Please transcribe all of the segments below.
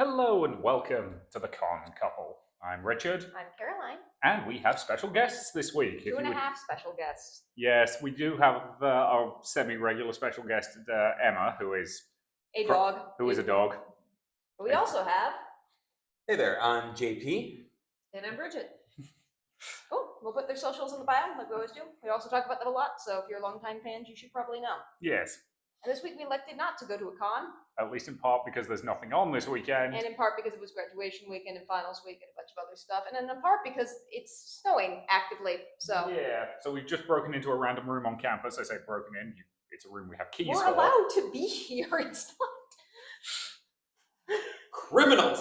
Hello and welcome to the Conn Couple. I'm Richard, I'm Caroline. and we have special guests this week. Two and a half special guests. Yes, we do have our semi-regular special guest, Emma, who is A dog. a dog. But we also have. Hey there, I'm JP. And I'm Bridget. Cool. We'll put their socials in the bio, like we always do. We also talk about them a lot, so if you're longtime fans, you should probably know. Yes. And this week we elected not to go to a con. At least in part because there's nothing on this weekend. And in part because it was graduation weekend and finals week and a bunch of other stuff. And then in part because it's snowing actively, so. Yeah, so we've just broken into a random room on campus. I say broken in. It's a room we have keys We're for. allowed to be here. It's not. Criminals,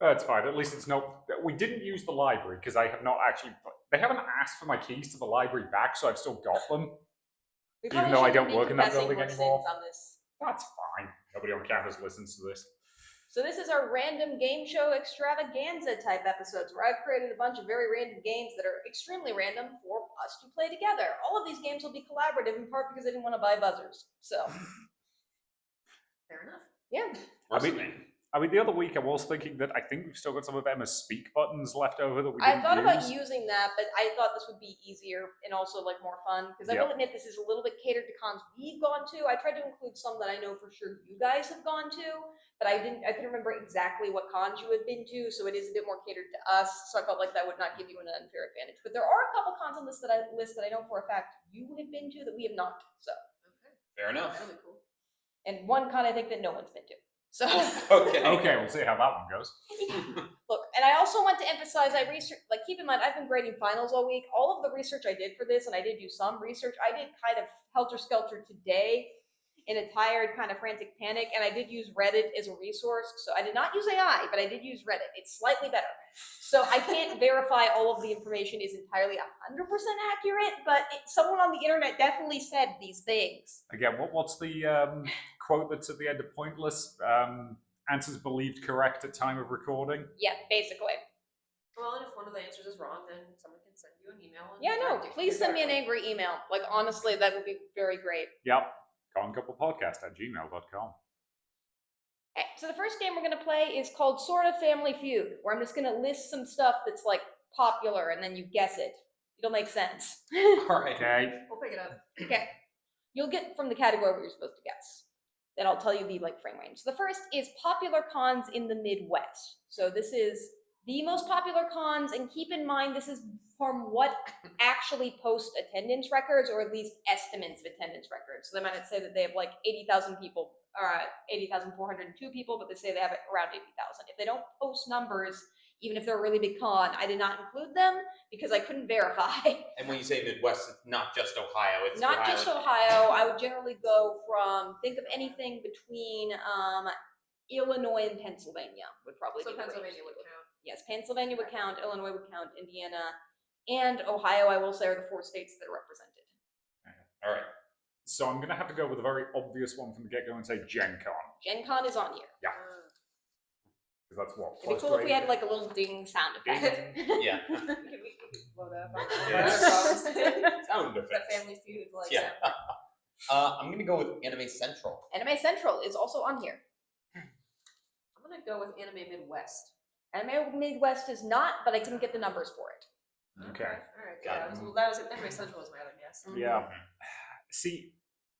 That's fine. At least it's not. We didn't use the library because I have not actually. They haven't asked for my keys to the library back, so I've still got them. Even though I don't work in that building anymore. That's fine. Nobody on campus listens to this. So this is our random game show extravaganza type episodes where I've created a bunch of very random games that are extremely random for us to play together. All of these games will be collaborative in part because I didn't want to buy buzzers. So fair enough. Yeah. I mean, the other week I was thinking that I think we've still got some of Emma's speak buttons left over that we I didn't thought use. about using that, but I thought this would be easier and also like more fun because I will admit this is a little bit catered to cons we've gone to. I tried to include some that I know for sure you guys have gone to, but I couldn't remember exactly what cons you had been to, so it is a bit more catered to us. So I felt like that would not give you an unfair advantage. But there are a couple cons on this that I know for a fact you have been to that we have not. So Fair enough. Really cool. And one con I think that no one's been to. So Okay, we'll see how that one goes. Look, and I also want to emphasize, keep in mind, I've been grading finals all week. All of the research I did for this, and I did do some research, I did kind of helter-skelter today in a tired kind of frantic panic, and I did use Reddit as a resource. So I did not use AI, but I did use Reddit. It's slightly better. So I can't verify all of the information is entirely 100% accurate, but someone on the internet definitely said these things. Again, what's the quote that's at the end of Pointless? Answers believed correct at time of recording? Yeah, basically. Well, and if one of the answers is wrong, then someone can send you an email. Yeah, no, please send me an angry email. Like, honestly, that would be very great. Yep. concouplepodcast@gmail.com. Okay, so the first game we're going to play is called Sort of Family Feud, where I'm just going to list some stuff that's, like, popular, and then you guess it. It'll make sense. All right. Okay. We'll pick it up. Okay. You'll get from the category what you're supposed to guess. Then I'll tell you the, frame range. So the first is popular cons in the Midwest. So this is the most popular cons, and keep in mind this is from what actually post attendance records, or at least estimates of attendance records. So they might say that they have, 80,000 people, 80,402 people, but they say they have around 80,000. If they don't post numbers, even if they're a really big con, I did not include them because I couldn't verify. And when you say Midwest, it's not just Ohio. It's not just Ohio. I would generally go from, think of anything between Illinois and Pennsylvania would probably be the Pennsylvania range. would count. Yes, Pennsylvania would count, Illinois would count, Indiana, and Ohio, I will say, are the 4 states that are represented. All right. So I'm going to have to go with a very obvious one from the get-go and say Gen Con. Gen Con is on here. Yeah. Because that's what? It'd be cool if we had, a little ding sound effect. Yeah. Load up. Yes. Sound That effects. Family Feud, Yeah. I'm going to go with Anime Central. Anime Central is also on here. I'm gonna go with Anime Midwest. Anime Midwest is not, but I couldn't get the numbers for it. Okay. All right. Got Yeah, it. that was Anime Central was my other guess. Yeah. See,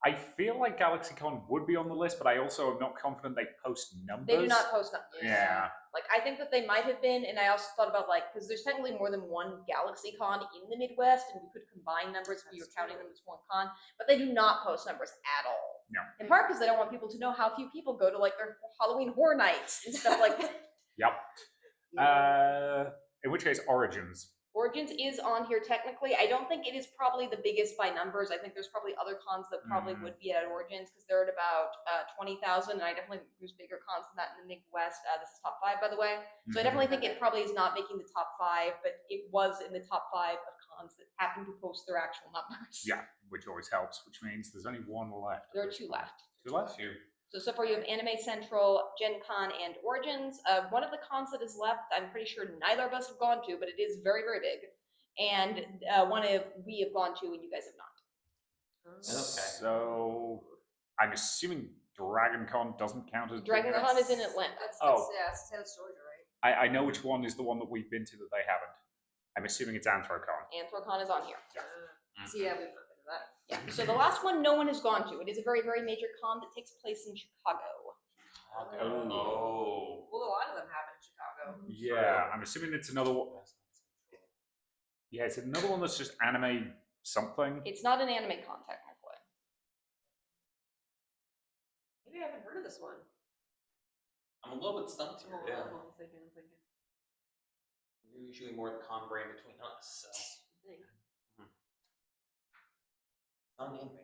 I feel like GalaxyCon would be on the list, but I also am not confident they post numbers. They do not post numbers. Yeah. I think that they might have been, and I also thought about, because there's technically more than one GalaxyCon in the Midwest, and we could combine numbers if you're counting them as one con, but they do not post numbers at all. No. In part because they don't want people to know how few people go to, their Halloween Horror Nights and stuff like that. Yep. In which case, Origins. Origins is on here technically. I don't think it is probably the biggest by numbers. I think there's probably other cons that probably would be at Origins because they're at about 20,000, and I definitely think there's bigger cons than that in the Midwest. This is top 5, by the way. So I definitely think it probably is not making the top 5, but it was in the top 5 of cons that happen to post their actual numbers. Yeah, which always helps, which means there's only one left. There are 2 left. 2 left? 2. So far you have Anime Central, Gen Con, and Origins. One of the cons that is left, I'm pretty sure neither of us have gone to, but it is very, very big. And one we have gone to and you guys have not. Okay. So I'm assuming Dragon Con doesn't count as Dragon Georgia. Con is in Atlanta. That's Georgia, right? I know which one is the one that we've been to that they haven't. I'm assuming it's Anthrocon. Anthrocon is on here. So yeah, we've not been to that. Yeah. So the last one no one has gone to. It is a very, very major con that takes place in Chicago. Oh. Well, a lot of them happen in Chicago. Yeah, I'm assuming it's another one. Yeah, it's another one that's just anime something. It's not an anime con, technically. Maybe I haven't heard of this one. I'm a little bit stumped here. Yeah. I'm thinking. You're usually more the con brain between us, so. Not an anime con.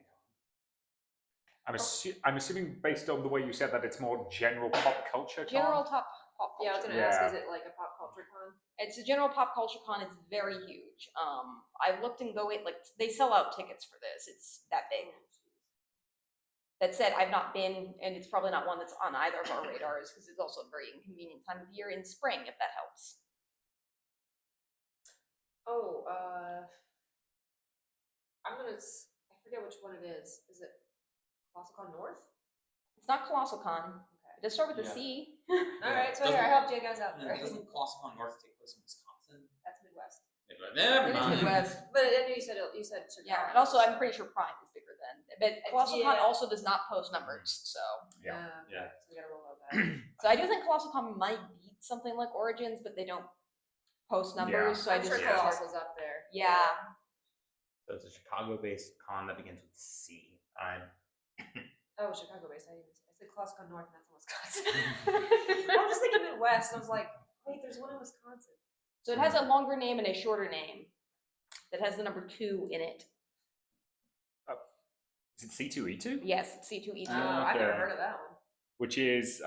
I'm assuming based on the way you said that it's more general pop culture. General pop culture. Yeah, I was gonna ask, is it like a pop culture con? It's a general pop culture con. It's very huge. I've looked and they sell out tickets for this. It's that big. That said, I've not been, and it's probably not one that's on either of our radars because it's also a very inconvenient time of year in spring, if that helps. Oh, I forget which one it is. Is it ColossalCon North? It's not ColossalCon. It does start with a Yeah. C. All right, so Doesn't- here, I helped you guys out there. Doesn't ColossalCon North take place in Wisconsin? That's Midwest. Never It is mind. Midwest. But I knew you said Chicago. Yeah, and also I'm pretty sure Prime is bigger than. But ColossalCon Yeah. also does not post numbers, so. Yeah. Yeah. So we gotta roll out that. So I do think ColossalCon might beat something like Origins, but they don't post numbers, so I I'm just sure Colossal's up there. Yeah. So it's a Chicago-based con that begins with C. Oh, Chicago based. I said ColossalCon North, and that's in Wisconsin. I was just thinking Midwest, and I was like, wait, there's one in Wisconsin. So it has a longer name and a shorter name that has the number 2 in it. Is it C2E2? Yes, C2E2. I've never Okay. heard of that one. Which is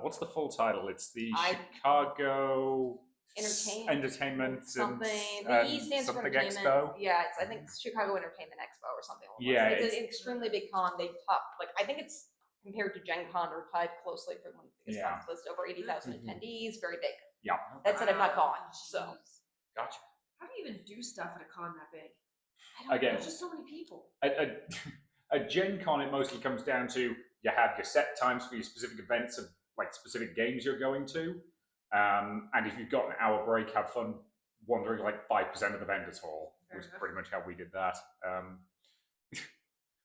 what's the full title? It's the I- Chicago Something. Entertainment The E stands for something entertainment. Expo. Yeah, I think it's Chicago Entertainment Expo or something. Like Yeah, that. It's an extremely big con. They top I think it's compared to Gen Con or tied closely for one of the biggest Yeah. cons list. Over 80,000 Mhm. attendees. Very big. Yeah. That said, I've not gone. So Jeez. Gotcha. How do you even do stuff at a con that big? Again, There's just so many people. at Gen Con, it mostly comes down to you have your set times for your specific events of like specific games you're going to, and if you've got an hour break, have fun wandering like 5% of the vendors hall. Fair Was enough. pretty much how we did that.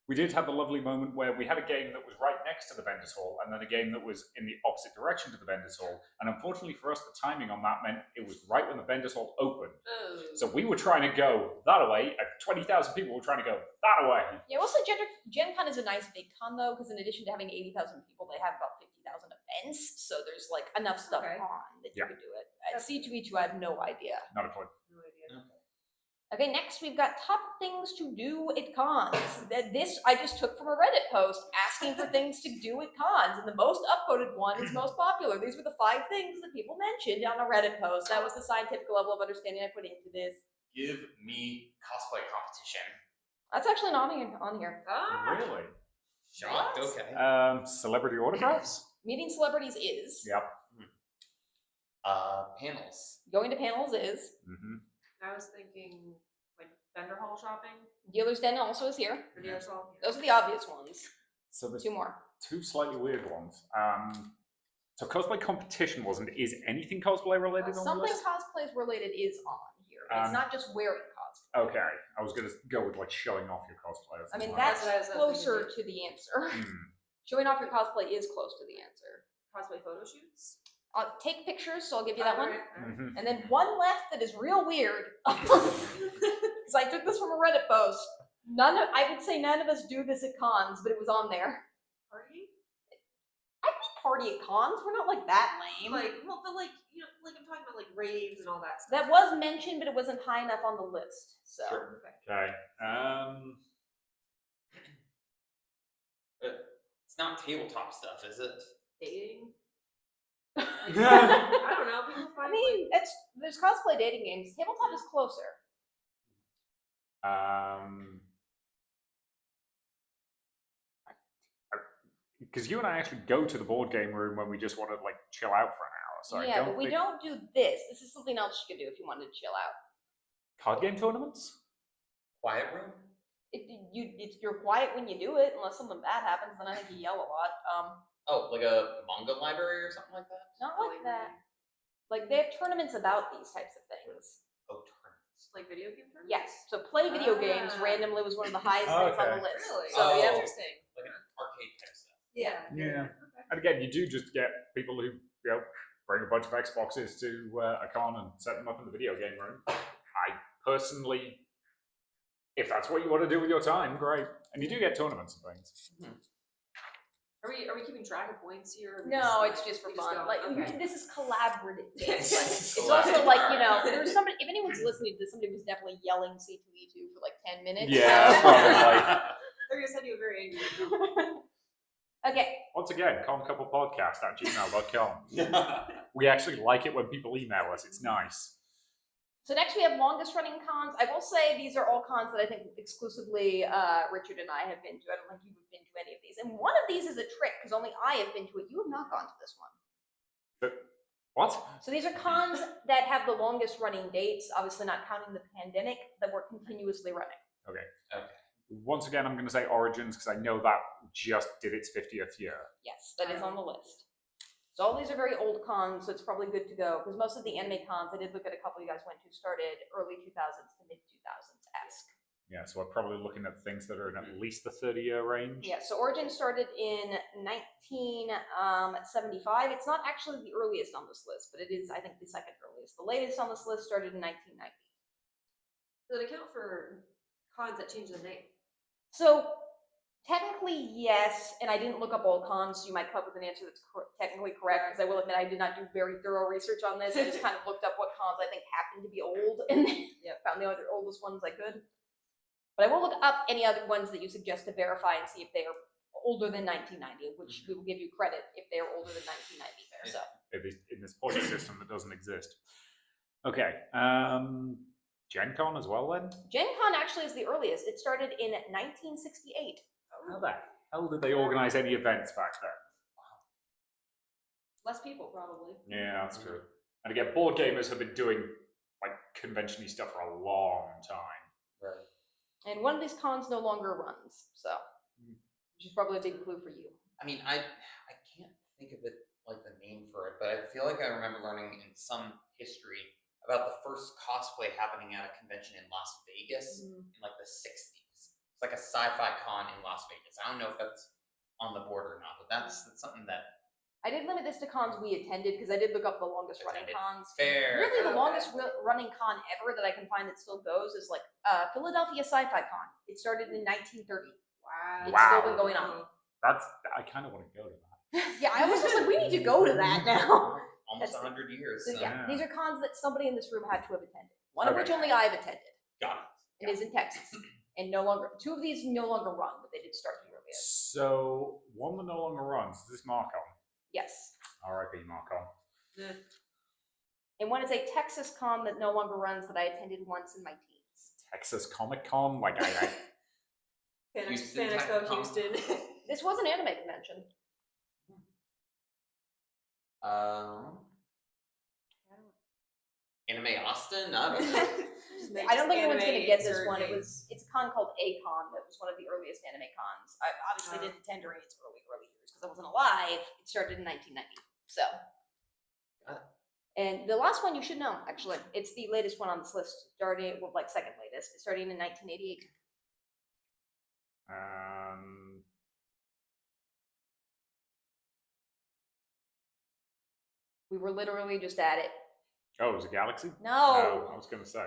We did have the lovely moment where we had a game that was right next to the vendors hall, and then a game that was in the opposite direction to the vendors hall. And unfortunately for us, the timing on that meant it was right when the vendors hall opened. Oh. So we were trying to go that way, and 20,000 people were trying to go that way. yeah, we'll say Gen Con is a nice big con though, because in addition to having 80,000 people, they have about 50,000 events. So there's like enough stuff Okay. on that you Yeah. could do it. At C2E2, I have no idea. Not a clue. No idea. Okay, next we've got top things to do at cons. This I just took from a Reddit post asking for things to do at cons, and the most upvoted one is most popular. These were the 5 things that people mentioned on a Reddit post. That was the scientific level of understanding I put into this. Give me cosplay competition. That's actually not on here. Ah, Really? Shocked. What? Okay. Celebrity autographs? Meeting celebrities is. Yep. Panels. Going to panels is. Mm-hmm. I was thinking like vendor hall shopping. Dealer's Den also is here. Or dealer's hall. Those are the obvious ones. So there's 2 more. 2 slightly weird ones. So cosplay competition wasn't. Is anything cosplay related on the Something list? cosplays related is on here. It's not just wearing cosplay. Okay, I was gonna go with like showing off your cosplay. or I mean, something like that's what I was closer thinking to the answer. that. Hmm. Showing off your cosplay is close to the answer. Cosplay photo shoots. Take pictures, so I'll give you that one. Alright, alright. Mhm. And then one left that is real weird. Because I took this from a Reddit post. I would say none of us do this at cons, but it was on there. Party? I think party at cons. We're not like that lame. Like, well, but like, you know, like I'm talking about like raves and all that stuff. That was mentioned, but it wasn't high enough on the list. So Sure. Okay. It's not tabletop stuff, is it? Dating. Yeah. I don't know. People I find mean, there's cosplay dating games. Tabletop is closer. Because you and I actually go to the board game room when we just want to like chill out for an hour. So I yeah, don't but we think- don't do this. This is something else you could do if you wanted to chill out. Card game tournaments? Quiet room? You're quiet when you do it, unless something bad happens. Then I think you yell a lot. Oh, like a manga library or something like that? Not Oh, like that. Like they have tournaments about these types of things. Oh, tournaments. Like video game tournaments? Yes. So play video games Ah. randomly was one of the highest things on the Okay. list. Really? So Oh. yeah. Interesting. Like an arcade type stuff. Yeah. Yeah. Okay. And again, you do just get people who bring a bunch of Xboxes to a con and set them up in the video game room. I personally, if that's what you want to do with your time, great. And you do get tournaments and things. Are we keeping track of points here? Or No, like, it's just for we fun. go? Like Okay. this is collaborative. Yes. It's also like there's somebody. If anyone's listening to this, somebody was definitely yelling C2E2 for like 10 minutes. Yeah, so- probably. They're gonna send you a very angry. Okay. Once again, concouplepodcast@gmail.com. We actually like it when people email us. It's nice. So next we have longest running cons. I will say these are all cons that I think exclusively Richard and I have been to. I don't think you have been to any of these. And one of these is a trick because only I have been to it. You have not gone to this one. What? So these are cons that have the longest running dates, obviously not counting the pandemic, that were continuously running. Okay. Once again, I'm going to say Origins because I know that just did its 50th year. Yes, that is on the list. So all these are very old cons, so it's probably good to go because most of the anime cons, I did look at a couple you guys went to, started early 2000s to mid 2000s-esque. Yeah, so we're probably looking at things that are in at least the 30-year range. Yeah, so Origin started in 1975. It's not actually the earliest on this list, but it is, I think, the second earliest. The latest on this list started in 1990. Does it account for cons that change the name? So technically, yes, and I didn't look up all cons, so you might come up with an answer that's technically correct, because I will admit I did not do very thorough research on this. I just kind of looked up what cons I think happen to be old, and found the other oldest ones I could. But I will look up any other ones that you suggest to verify and see if they are older than 1990, which we will give you credit if they are older than 1990 there. So In this point system that doesn't exist. Okay. Gen Con as well then? Gen Con actually is the earliest. It started in 1968. How the hell did they organize any events back then? Less people, probably. Yeah, that's true. And again, board gamers have been doing like convention-y stuff for a long time. Right. And one of these cons no longer runs, so which is probably a big clue for you. I mean, I can't think of it like the name for it, but I feel like I remember learning in some history about the first cosplay happening at a convention in Las Vegas in like the 60s. It's like a sci-fi con in Las Vegas. I don't know if that's on the board or not, but that's something that I did limit this to cons we attended because I did look up the longest running Attended. cons. fair. Really, the Okay. longest running con ever that I can find that still goes is like Philadelphia Sci-Fi Con. It started in 1930. Wow. It's Wow. still been going on. I kind of want to go to that. Yeah, I was just like, we need to go to that now. Almost That's it. 100 years. So yeah, Yeah. these are cons that somebody in this room had to have attended. One of Okay. which only I have attended. Got It is in Texas, and no longer. Two of these no longer run, but they did start the earliest. So, one that no longer runs, is this Marcon? Yes, R.I.P. Marcon. Yeah. and one is a Texas con that no longer runs that I attended once in my teens. Texas Comic Con? Like, I Houston Fan Expo type con. Houston. This was an anime convention. Anime Austin? I don't know. I don't think anyone's gonna get this one. It's a con called A-Con that was one of the earliest anime cons. I obviously didn't attend during its early years because I wasn't alive. It started in 1990. So, Got it. and the last one you should know actually. It's the latest one on this list. Starting well, like second latest. It's starting in 1988. We were literally just at it. Oh, was it Galaxy? No. I was going to say.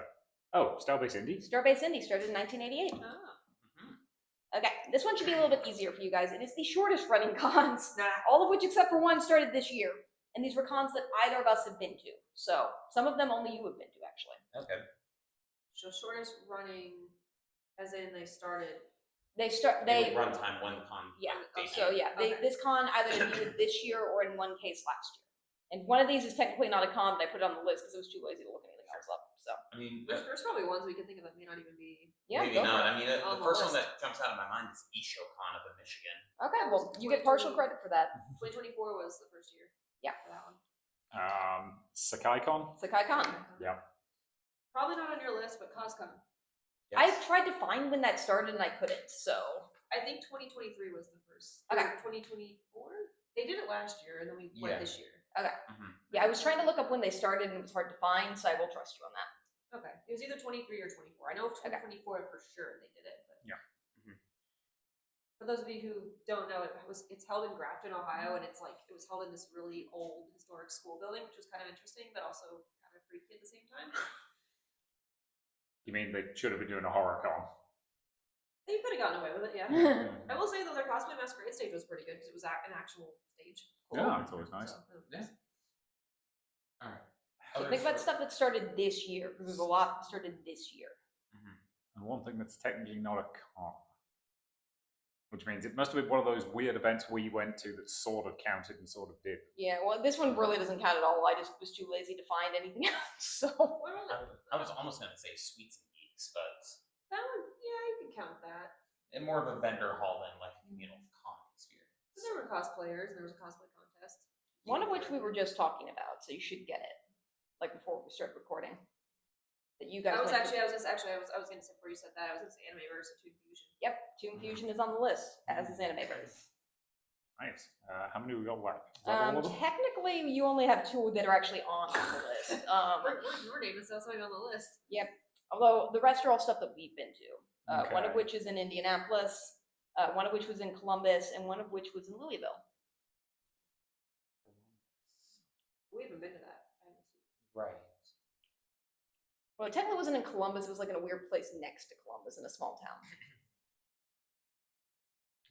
Oh, Starbase Indie? Starbase Indie started in 1988. Oh. Okay, this one should be a little bit easier for you guys. It is the shortest running cons, Nah. all of which except for one started this year. And these were cons that either of us have been to. So some of them only you have been to, actually. Okay. So shortest running, as in they started. They run time one con. Yeah. date So night. yeah, Okay. this con either debuted this year or in one case last year. And one of these is technically not a con, but I put it on the list because it was too lazy to look anything else up. So I mean, There's probably ones we can think of that may not even be. yeah, maybe go not. for it. I mean, On the the first one list. that jumps out of my mind is EshoCon up in Michigan. Okay, well you get partial credit for that. 2024 was the first year. Yeah. For that one. SakaiCon? Sakai Con. Yeah. Probably not on your list, but CosCon. I tried to find when that started and I couldn't, so. I think 2023 was the first. Okay. 2024? They did it last year, and then we went this year. Okay. Yeah, I was trying to look up when they started and it was hard to find, so I will trust you on that. Okay. It was either 23 or 24. I know 2024 for sure they did it. But Yeah. for those of you who don't know, it's held in Grafton, Ohio, and it was held in this really old historic school building, which was kind of interesting, but also kind of freaky at the same time. You mean they should have been doing a horror con? They could have gotten away with it, yeah. I will say though, their cosplay masquerade stage was pretty good because it was an actual stage. Yeah, it's always nice. Yeah. All right. Think about stuff that started this year, because there's a lot that started this year. And one thing that's technically not a con, which means it must have been one of those weird events we went to that sort of counted and sort of did. Yeah, well, this one really doesn't count at all. I just was too lazy to find anything else, so. I was almost going to say Sweets and Geeks, but That one, yeah, you can count that. and more of a vendor hall than like a communal con experience. But there were cosplayers, and there was a cosplay contest. One of which we were just talking about, so you should get it, like before we start recording. That you guys. I was went going to. to say before you said that, I was going to say Animeverse or Toon Fusion. Yep, Toon Fusion is on the list, as is Animeverse. Nice. How many we got left? Is that all of them? Technically, you only have 2 that are actually on the list. Your name is also on the list. Although the rest are all stuff that we've been to. One of Okay. which is in Indianapolis, one of which was in Columbus, and one of which was in Louisville. We haven't been to that. Right. Well, it technically wasn't in Columbus. It was like in a weird place next to Columbus in a small town.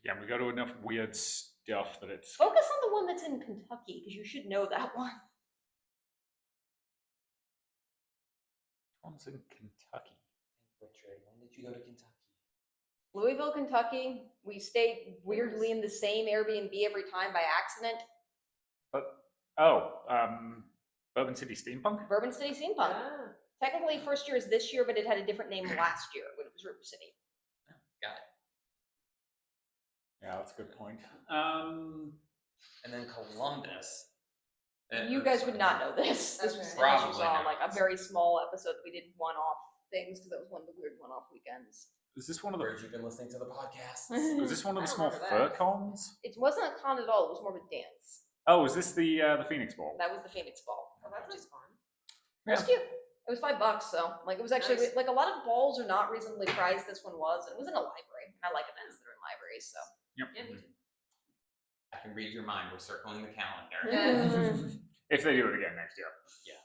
Yeah, we go to enough weird stuff that it's. Focus on the one that's in Kentucky, because you should know that one. One's in Kentucky. Richard, when did you go to Kentucky? Louisville, Kentucky. We stayed weirdly in the same Airbnb every time by accident. Bourbon City Steampunk? Bourbon City Steampunk. Ah. Technically, first year is this year, but it had a different name last year when it was River City. Got it. Yeah, that's a good point. And then Columbus. You guys would not know this. This was, as you Probably saw, not. like a very small episode that we did one-off things, because that was one of the weird one-off weekends. Is this one of the? Where'd you been listening to the podcast? Is this one of I the don't small remember fur that. cons? It wasn't a con at all. It was more of a dance. Oh, is this the Phoenix Ball? That was the Phoenix Ball. Oh, that was fun. It was cute. It was $5, so like it was actually Nice. like a lot of balls are not reasonably priced. This one was. It was in a library. I like events that are in libraries, so. Yep. Yeah, me too. I can read your mind. We're circling the calendar. If they do it again next year. Yeah.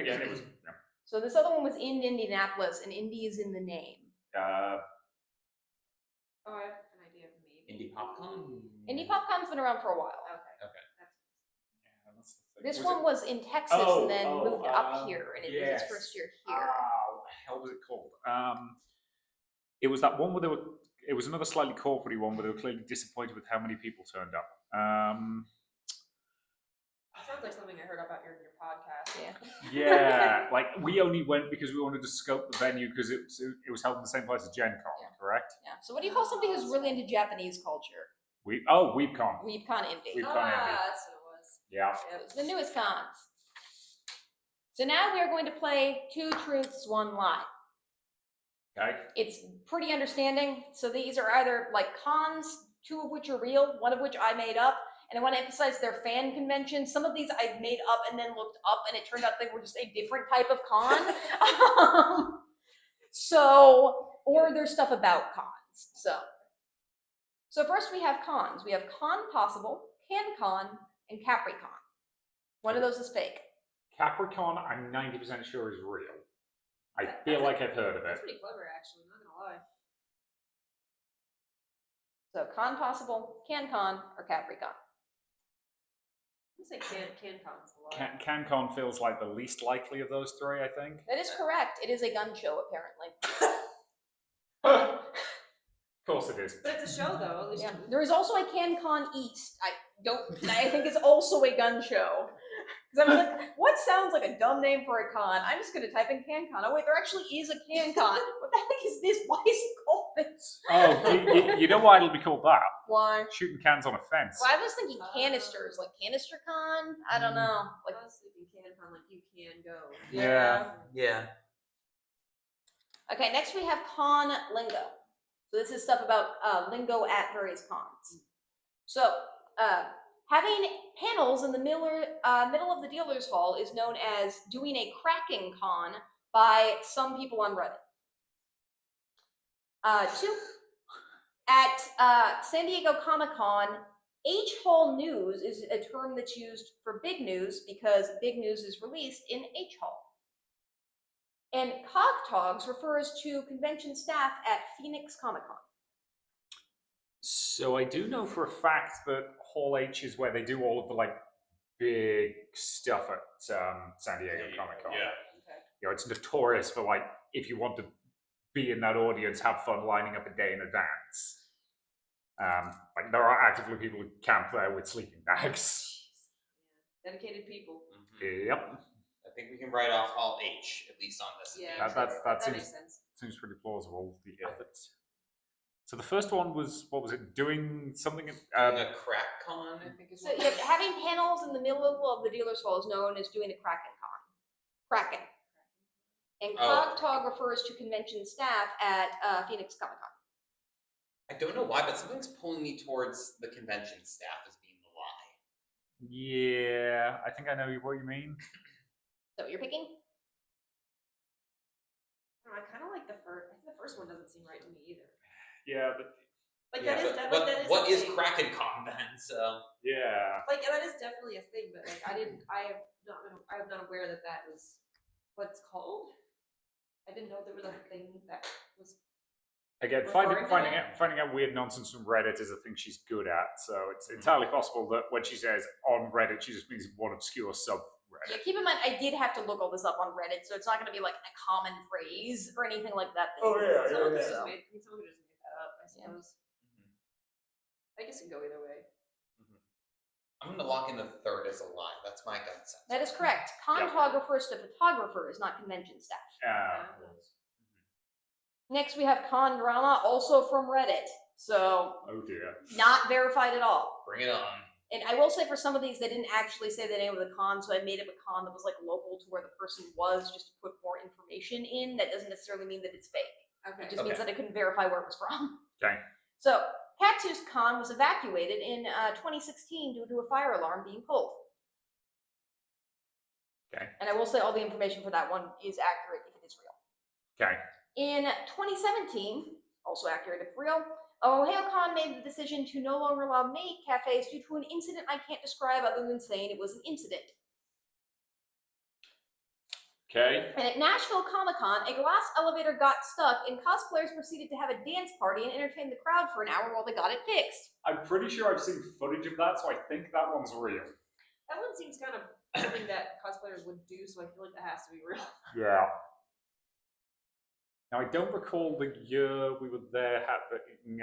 Again, it was. Yeah. So this other one was in Indianapolis, and Indy is in the name. Oh, I have an idea of maybe. Indie PopCon? Indy PopCon's been around for a while. Okay. Okay. Yeah, that's the thing. This Was one it- was in Texas and then moved up Oh, here, and it yes. was its first year here. What the hell was it called? It was that one where they were. It was another slightly corporate one where they were clearly disappointed with how many people turned up. That sounds like something I heard about your podcast. Yeah. Yeah, like we only went because we wanted to scope the venue because it was held in the same place as Gen Con, Yeah. correct? Yeah. So what do you call somebody who's really into Japanese culture? WeebCon. WeebCon Indy. Weeb- That's what it was. Yeah. It was the newest cons. So now we are going to play 2 Truths, 1 Lie. Okay. It's pretty understanding. So these are either like cons, 2 of which are real, 1 of which I made up. And I want to emphasize their fan conventions. Some of these I made up and then looked up, and it turned out they were just a different type of con. Or there's stuff about cons. So first we have cons. We have Con Possible, CanCon, and Capricorn. One of those is fake. Capricorn, I'm 90% sure is real. I feel like I've heard of That's it. pretty clever, actually. Not gonna lie. So Con Possible, CanCon, or Capricorn. I'm gonna say CanCon's a lot. CanCon feels like the least likely of those 3, I think. That is correct. It is a gun show, apparently. Of course it is. But it's a show, though. At least Yeah. There is also a CanCon East. I think it's also a gun show. Because I was like, what sounds like a dumb name for a con? I'm just going to type in CanCon. Oh, wait, there actually is a CanCon. What the heck is this? Why is it called this? Oh, you know why it'll be called that? Why? Shooting cans on a fence. Well, I was thinking canisters, like Canister Con. I don't know. Like, I was thinking CanCon, like you can go. Yeah. Yeah. Okay, next we have con lingo. So this is stuff about lingo at various cons. So having panels in the middle of the dealer's hall is known as doing a cracking con by some people on Reddit. 2, at San Diego Comic-Con, H-Hall News is a term that's used for big news because big news is released in H-Hall. And Cogtogs refers to convention staff at Phoenix Comic-Con. So I do know for a fact that Hall H is where they do all of the like big stuff at San Diego Comic Con. Yeah. Okay. You know, it's notorious for like if you want to be in that audience, have fun lining up a day in advance. Like there are actively people who camp there with sleeping bags. Dedicated people. Yep. I think we can write off Hall H, at least on this. Yeah, That that seems makes sense. pretty plausible. So the first one was, what was it? Doing something. Doing a crack con, I think is So what yeah, having panels in the middle of the dealer's hall is known as doing a Kraken con. Kraken. And Cogtog refers to convention staff at Phoenix Comic Con. I don't know why, but something's pulling me towards the convention staff as being the lie. Yeah, I think I know what you mean. So you're picking? I kind of like the first. I think the first one doesn't seem right to me either. Yeah, but Like Yeah, that is, but that is what a is thing. Kraken Con then? So yeah. Like that is definitely a thing, but like I have not aware that that was what it's called. I didn't know there was a thing that was. Again, Referring to finding out weird nonsense from Reddit is a thing she's good at. So it's entirely possible that when she says on Reddit, she just means one obscure subreddit. Yeah, keep in mind, I did have to look all this up on Reddit, so it's not going to be like a common phrase or anything like that. Oh, yeah, Someone yeah, could yeah. just made, I mean, someone could just made that up, I suppose. I guess it can go either way. I'm gonna lock in the third as a lie. That's my gut sense. That is correct. Contog refers to photographers, not convention staff. Next, we have con drama, also from Reddit. So, Oh dear. not verified at all. Bring it on. And I will say for some of these, they didn't actually say the name of the con, so I made up a con that was like local to where the person was just to put more information in. That doesn't necessarily mean that it's fake. Okay. It just means that I couldn't verify where it was from. Okay. So, Katsu's con was evacuated in 2016 due to a fire alarm being pulled. Okay. And I will say all the information for that one is accurate if it is real. Okay. In 2017, also accurate if real, OhioCon made the decision to no longer allow maid cafes due to an incident I can't describe other than saying it was an incident. Okay. And at Nashville Comic-Con, a glass elevator got stuck and cosplayers proceeded to have a dance party and entertain the crowd for an hour while they got it fixed. I'm pretty sure I've seen footage of that, so I think that one's real. That one seems kind of something that cosplayers would do, so I feel like that has to be real. Yeah. Now I don't recall the year we were there having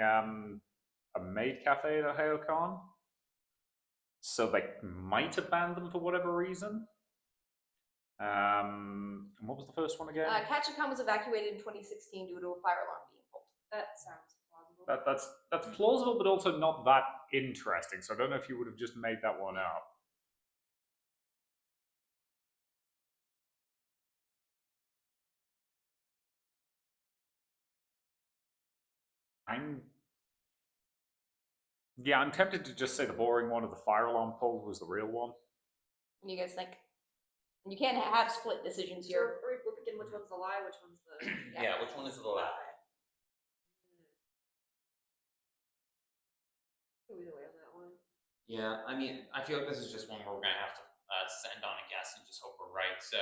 a maid cafe at OhioCon, so they might have banned them for whatever reason. And what was the first one again? KatsuCon was evacuated in 2016 due to a fire alarm being pulled. That sounds plausible. That's plausible, but also not that interesting. So I don't know if you would have just made that one up. I'm tempted to just say the boring one of the fire alarm pulled was the real one. What do you guys think? And you can't have split decisions So here. we're picking which one's the lie, which one's the. Yeah, which one is the lie? Go either way on that one. Yeah, I mean, I feel like this is just one where we're gonna have to send on a guess and just hope we're right. So,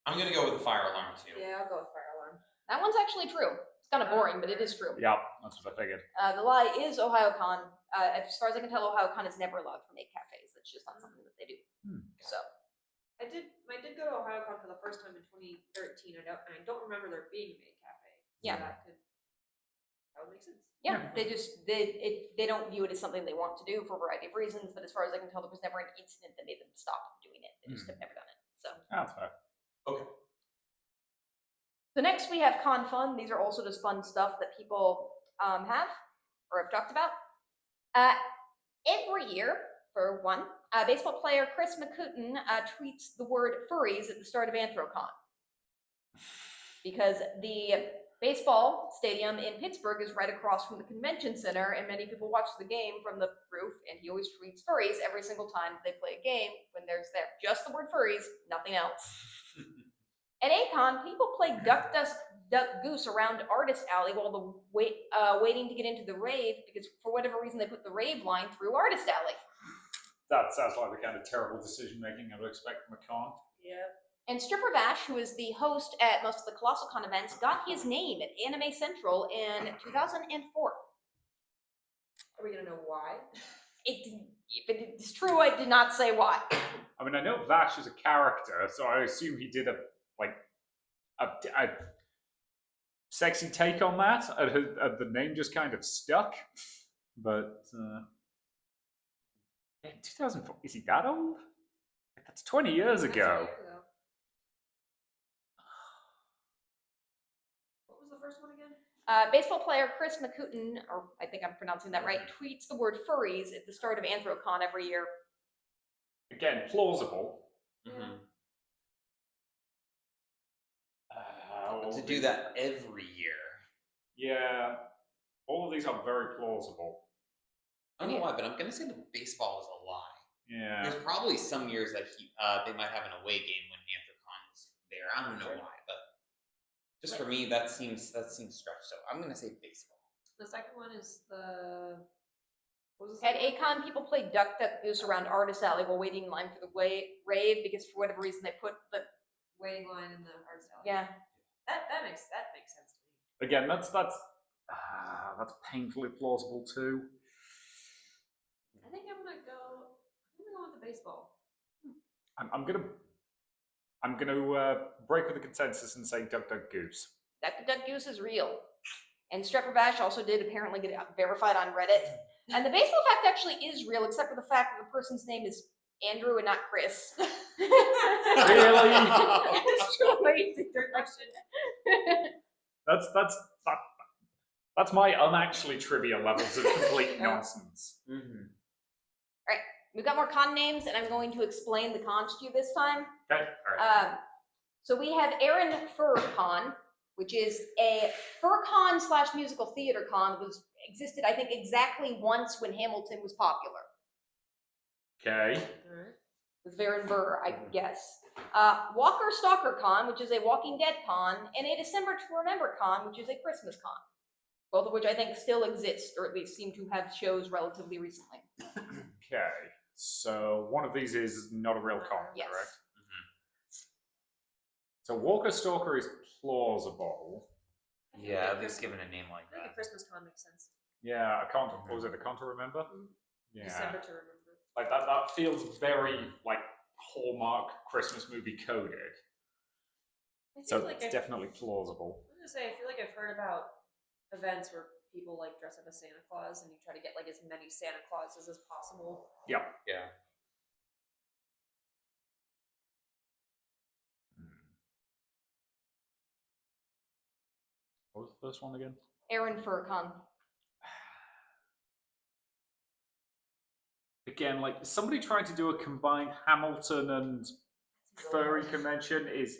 I'm gonna go with the fire alarm too. Yeah, I'll go with fire alarm. That one's actually true. It's kind of boring, but it is true. Yeah, that's what I figured. The lie is OhioCon. As far as I can tell, OhioCon is never allowed for maid cafes. That's just not something that they do. So I did go to OhioCon for the first time in 2013. I don't remember there being a maid cafe. So Yeah. that would make sense. yeah, they don't view it as something they want to do for a variety of reasons. But as far as I can tell, there was never an incident that made them stop doing it. They just have never done it. So. That's fair. Okay. So next we have Con Fun. These are also just fun stuff that people have or have talked about. Every year, for one. Baseball player Chris McCutin tweets the word furries at the start of Anthrocon. Because the baseball stadium in Pittsburgh is right across from the convention center, and many people watch the game from the roof, and he always tweets furries every single time they play a game when there's there. Just the word furries, nothing else. At A-Con, people play duck, goose around Artist Alley while waiting to get into the rave, because for whatever reason they put the rave line through Artist Alley. That sounds like the kind of terrible decision making I would expect from a con. Yeah. And Stripper Vash, who is the host at most of the Colossal Con events, got his name at Anime Central in 2004. Are we gonna know why? If it's true, I did not say why. I mean, I know Vash is a character, so I assume he did a sexy take on that, and the name just kind of stuck. But in 2004, is he that old? That's 20 years ago. What was the first one again? Baseball player Chris McCutin, or I think I'm pronouncing that right, tweets the word furries at the start of Anthrocon every year. Again, plausible. Mm-hmm. All To of do these- that every year. Yeah, all of these are very plausible. I don't know why, but I'm gonna say the baseball is a lie. Yeah. There's probably some years that they might have an away game when Anthrocon's there. I don't know why, but just for me, that seems stretched. So I'm gonna say baseball. The second one is the. What was the At second one? A-Con, people play duck, goose around Artist Alley while waiting in line for the rave, because for whatever reason they put the Waiting line in the art style. yeah. That makes sense to me. Again, that's painfully plausible too. I think I'm gonna go with the baseball. I'm gonna break with the consensus and say Duck Duck Goose. Duck Goose is real. And Strepper Vash also did apparently get verified on Reddit. And the baseball fact actually is real, except for the fact that the person's name is Andrew and not Chris. Really? It's truly Trick question. That's my unactually trivia levels of complete nonsense. Mm-hmm. We've got more con names, and I'm going to explain the cons to you this time. Okay, all right. So we have Aaron Fur Con, which is a fur con / musical theater con that existed, I think, exactly once when Hamilton was popular. Okay. With Varen Burr, I guess. Walker Stalker Con, which is a Walking Dead con, and a December to Remember Con, which is a Christmas con. Both of which I think still exist, or at least seem to have shows relatively recently. Okay. So one of these is not a real con, Yes. correct? So Walker Stalker is plausible. Yeah, at least given a name like I think a that. Christmas con makes sense. Yeah, a con. Was it a con to remember? Yeah. December to remember. Like that feels very like Hallmark Christmas movie coded. I So feel like it's definitely plausible. I was gonna say, I feel like I've heard about events where people like dress up as Santa Claus and you try to get like as many Santa Clauses as possible. Yep. Yeah. What was the first one again? Aaron Fur Con. Again, like somebody trying to do a combined Hamilton and furry convention is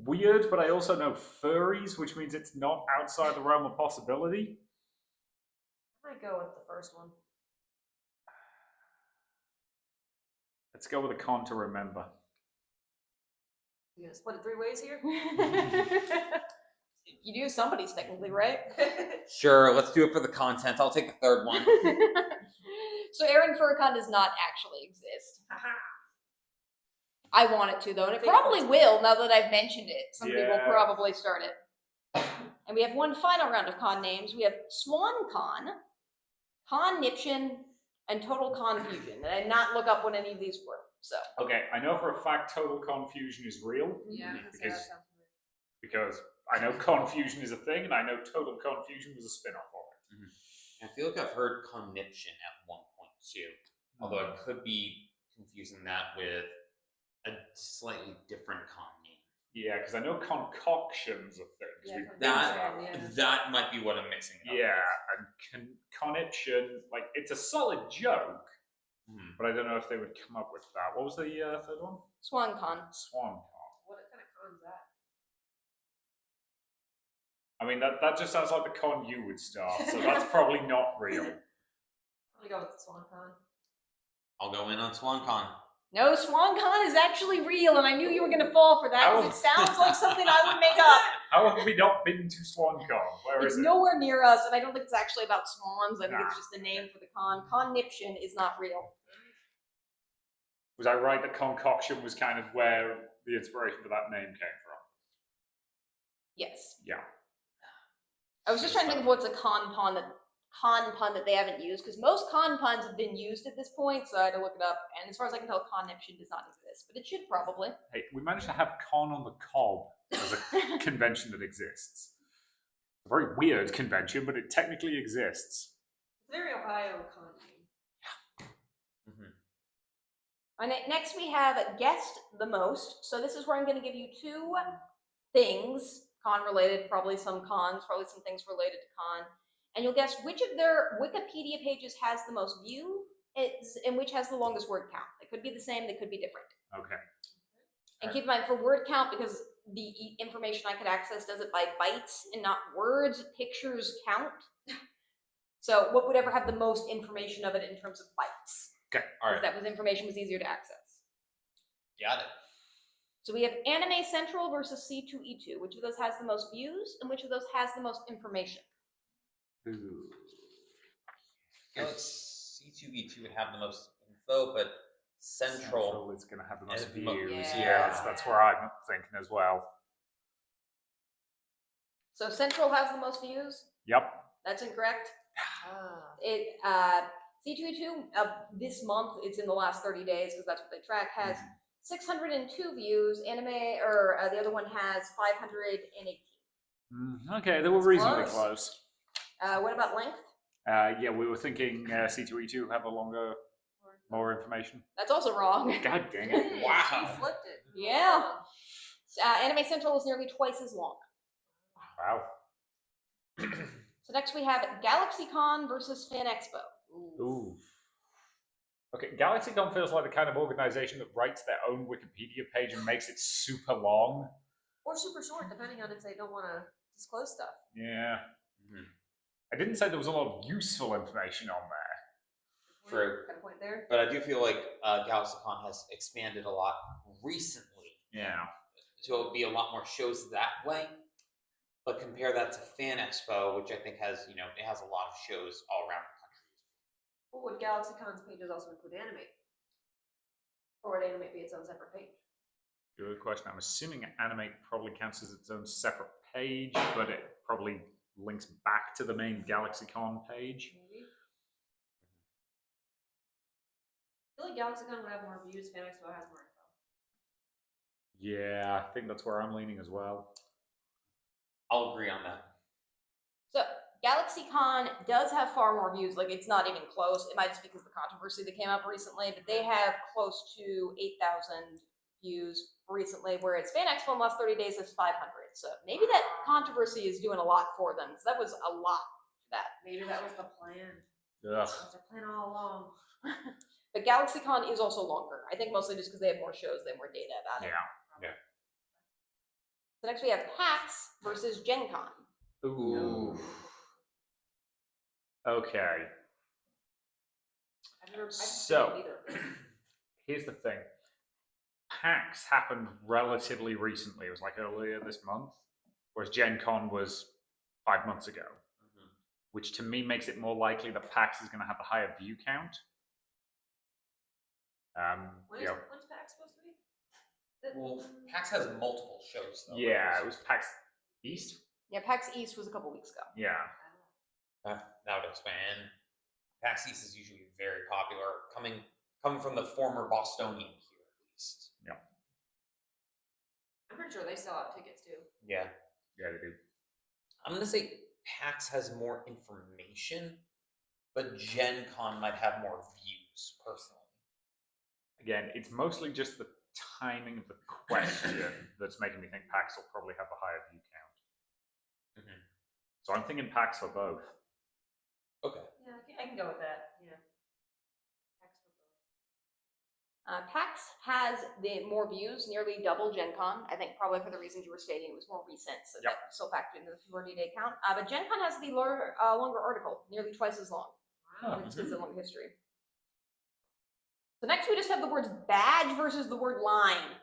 weird, but I also know furries, which means it's not outside the realm of possibility. I might go with the first one. Let's go with a con to remember. You gonna split it 3 ways here? You do somebody's technically, right? Sure, let's do it for the content. I'll take the third one. So Aaron Furcon does not actually exist. I want it to, though, and it probably will now that I've mentioned it. Somebody will Yeah. probably start it. And we have one final round of con names. We have Swan Con, Con Niption, and Total Confusion. And I did not look up what any of these were. So Okay, I know for a fact total confusion is real Yeah, because that sounds weird. because I know confusion is a thing, and I know total confusion was a spin-off of it. I feel like I've heard conniption at one point too, although I could be confusing that with a slightly different con name. Yeah, because I know concoction's a thing. 'cause Yeah, we've confusion, been to yeah. that. That might be what I'm mixing up. Yeah, and conniption, like it's a solid joke, But I don't know if they would come up with that. What was the third one? SwanCon. SwanCon. What kind of con is that? I mean, that just sounds like the con you would start, so that's probably not real. I'm gonna go with the SwanCon. I'll go in on SwanCon. No, SwanCon is actually real, and I knew you were going to fall for that because it sounds like something I would make up. How have we not been to SwanCon? Where It's is it? nowhere near us, and I don't think it's actually about swans. I think Nah. it's just the name for the con. Conniption is not real. Was I right that concoction was kind of where the inspiration for that name came from? Yes. Yeah. I was just trying to think of what's a con pun that they haven't used, because most con puns have been used at this point, so I had to look it up. And as far as I can tell, conniption does not exist, but it should probably. Hey, we managed to have con on the cob as a convention that exists. A very weird convention, but it technically exists. It's very Ohio con name. And next we have guessed the most. So this is where I'm going to give you two things, con related, probably some cons, probably some things related to con. And you'll guess which of their Wikipedia pages has the most views and which has the longest word count. They could be the same, they could be different. Okay. And keep in mind, for word count, because the information I could access does it by bytes and not words, pictures count. So what would ever have the most information of it in terms of bytes? Okay, All Because right. that was information was easier to access. Got it. So we have Anime Central versus C2E2. Which of those has the most views and which of those has the most information? Ooh. I feel like C2E2 would have the most info, but Central is going to have the is most the mo- views. Yeah. That's where I'm thinking as well. So Central has the most views. Yep. That's incorrect. Ah. It C2E2 this month, it's in the last 30 days because that's what they track, has 602 views. Anime or the other one has 518. Okay, they were reasonably close. close. What about length? Yeah, we were thinking C2E2 have a longer, more information. That's also wrong. God dang it. Hey, Wow. You flipped it. Yeah. Anime Central is nearly twice as long. Wow. So next we have GalaxyCon versus Fan Expo. Ooh. Okay, GalaxyCon feels like the kind of organization that writes their own Wikipedia page and makes it super long. Or super short, depending on if they don't want to disclose stuff. Yeah. I didn't say there was a lot of useful information on there. True. Got a point there. But I do feel like GalaxyCon has expanded a lot recently. Yeah. To be a lot more shows that way. But compare that to Fan Expo, which I think has, it has a lot of shows all around the country. Well, would GalaxyCon's pages also include anime? Or would anime be its own separate page? Good question. I'm assuming Animate probably counts as its own separate page, but it probably links back to the main GalaxyCon page. Maybe. I feel like GalaxyCon would have more views, Fan Expo has more info. Yeah, I think that's where I'm leaning as well. I'll agree on that. So GalaxyCon does have far more views. Like, it's not even close. It might just be because of the controversy that came up recently, but they have close to 8,000 views recently, whereas Fan Expo in the last 30 days is 500. So maybe that controversy is doing a lot for them. So that was a lot for that. Maybe that was the plan. Ugh. That was their plan all along. But GalaxyCon is also longer. I think mostly just because they have more shows, they have more data about it. Yeah. So next we have PAX versus Gen Con. Ooh. Okay. I've never So, been either. here's the thing. PAX happened relatively recently. It was like earlier this month, whereas Gen Con was 5 months ago, which to me makes it more likely that PAX is going to have a higher view count. When's PAX supposed to be? Well, PAX has multiple shows, though. Yeah, right? it was PAX East. Yeah, PAX East was a couple weeks ago. Yeah. That would expand. PAX East is usually very popular, coming from the former Bostonian here, at least. Yeah. I'm pretty sure they sell out tickets too. Yeah. Yeah, they do. I'm going to say PAX has more information, but Gen Con might have more views, personally. Again, it's mostly just the timing of the question that's making me think PAX will probably have a higher view count. So I'm thinking PAX for both. Okay. Yeah, I can go with that. Yeah. PAX for both. PAX has the more views, nearly double Gen Con. I think probably for the reasons you were stating, it was more recent, so Yep. that still factored into the 40-day count. But Gen Con has the longer article, nearly twice as long. Oh, It's a long history. So next we just have the words badge versus the word line.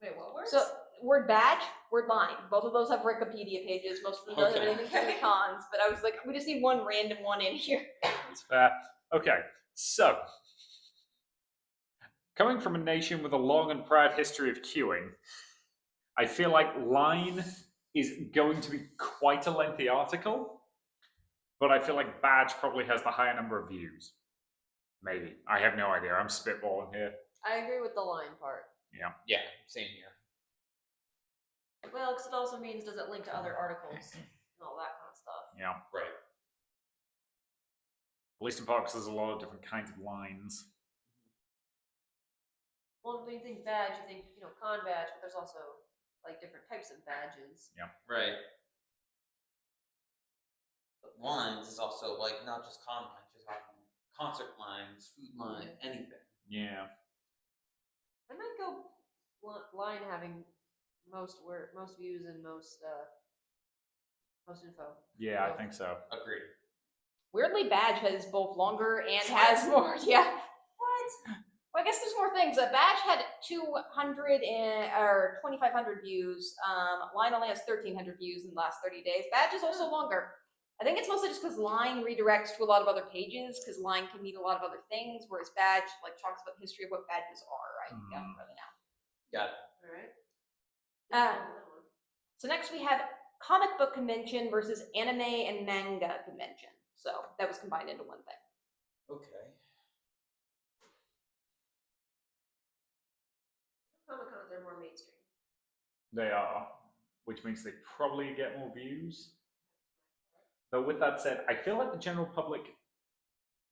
Wait, what words? So word badge, word line. Both of those have Wikipedia pages. Most of them don't have Okay. anything to do with cons, but I was like, we just need one random one in here. That's fair. Okay, so coming from a nation with a long and proud history of queuing, I feel like line is going to be quite a lengthy article, but I feel like badge probably has the higher number of views. Maybe. I have no idea. I'm spitballing here. I agree with the line part. Yeah, same here. Well, because it also means does it link to other articles and all that kind of stuff. Yeah. Right. At least in Parks, there's a lot of different kinds of lines. Well, when you think badge, you think, con badge, but there's also like different types of badges. Right. But lines is also like not just con lines, you're talking concert lines, food line, anything. Yeah. I might go line having most views and most info. Yeah, I think so. Agreed. Weirdly, badge has both longer and has more. Yeah. What? Well, I guess there's more things. Badge had 200 or 2,500 views. Line only has 1,300 views in the last 30 days. Badge is also longer. I think it's mostly just because Line redirects to a lot of other pages, because Line can mean a lot of other things, whereas Badge talks about the history of what badges are. I don't really know. Got it. All right. So next we have comic book convention versus anime and manga convention. So that was combined into one thing. Okay. Comic-Cons are more mainstream. They are, which means they probably get more views. Though with that said, I feel like the general public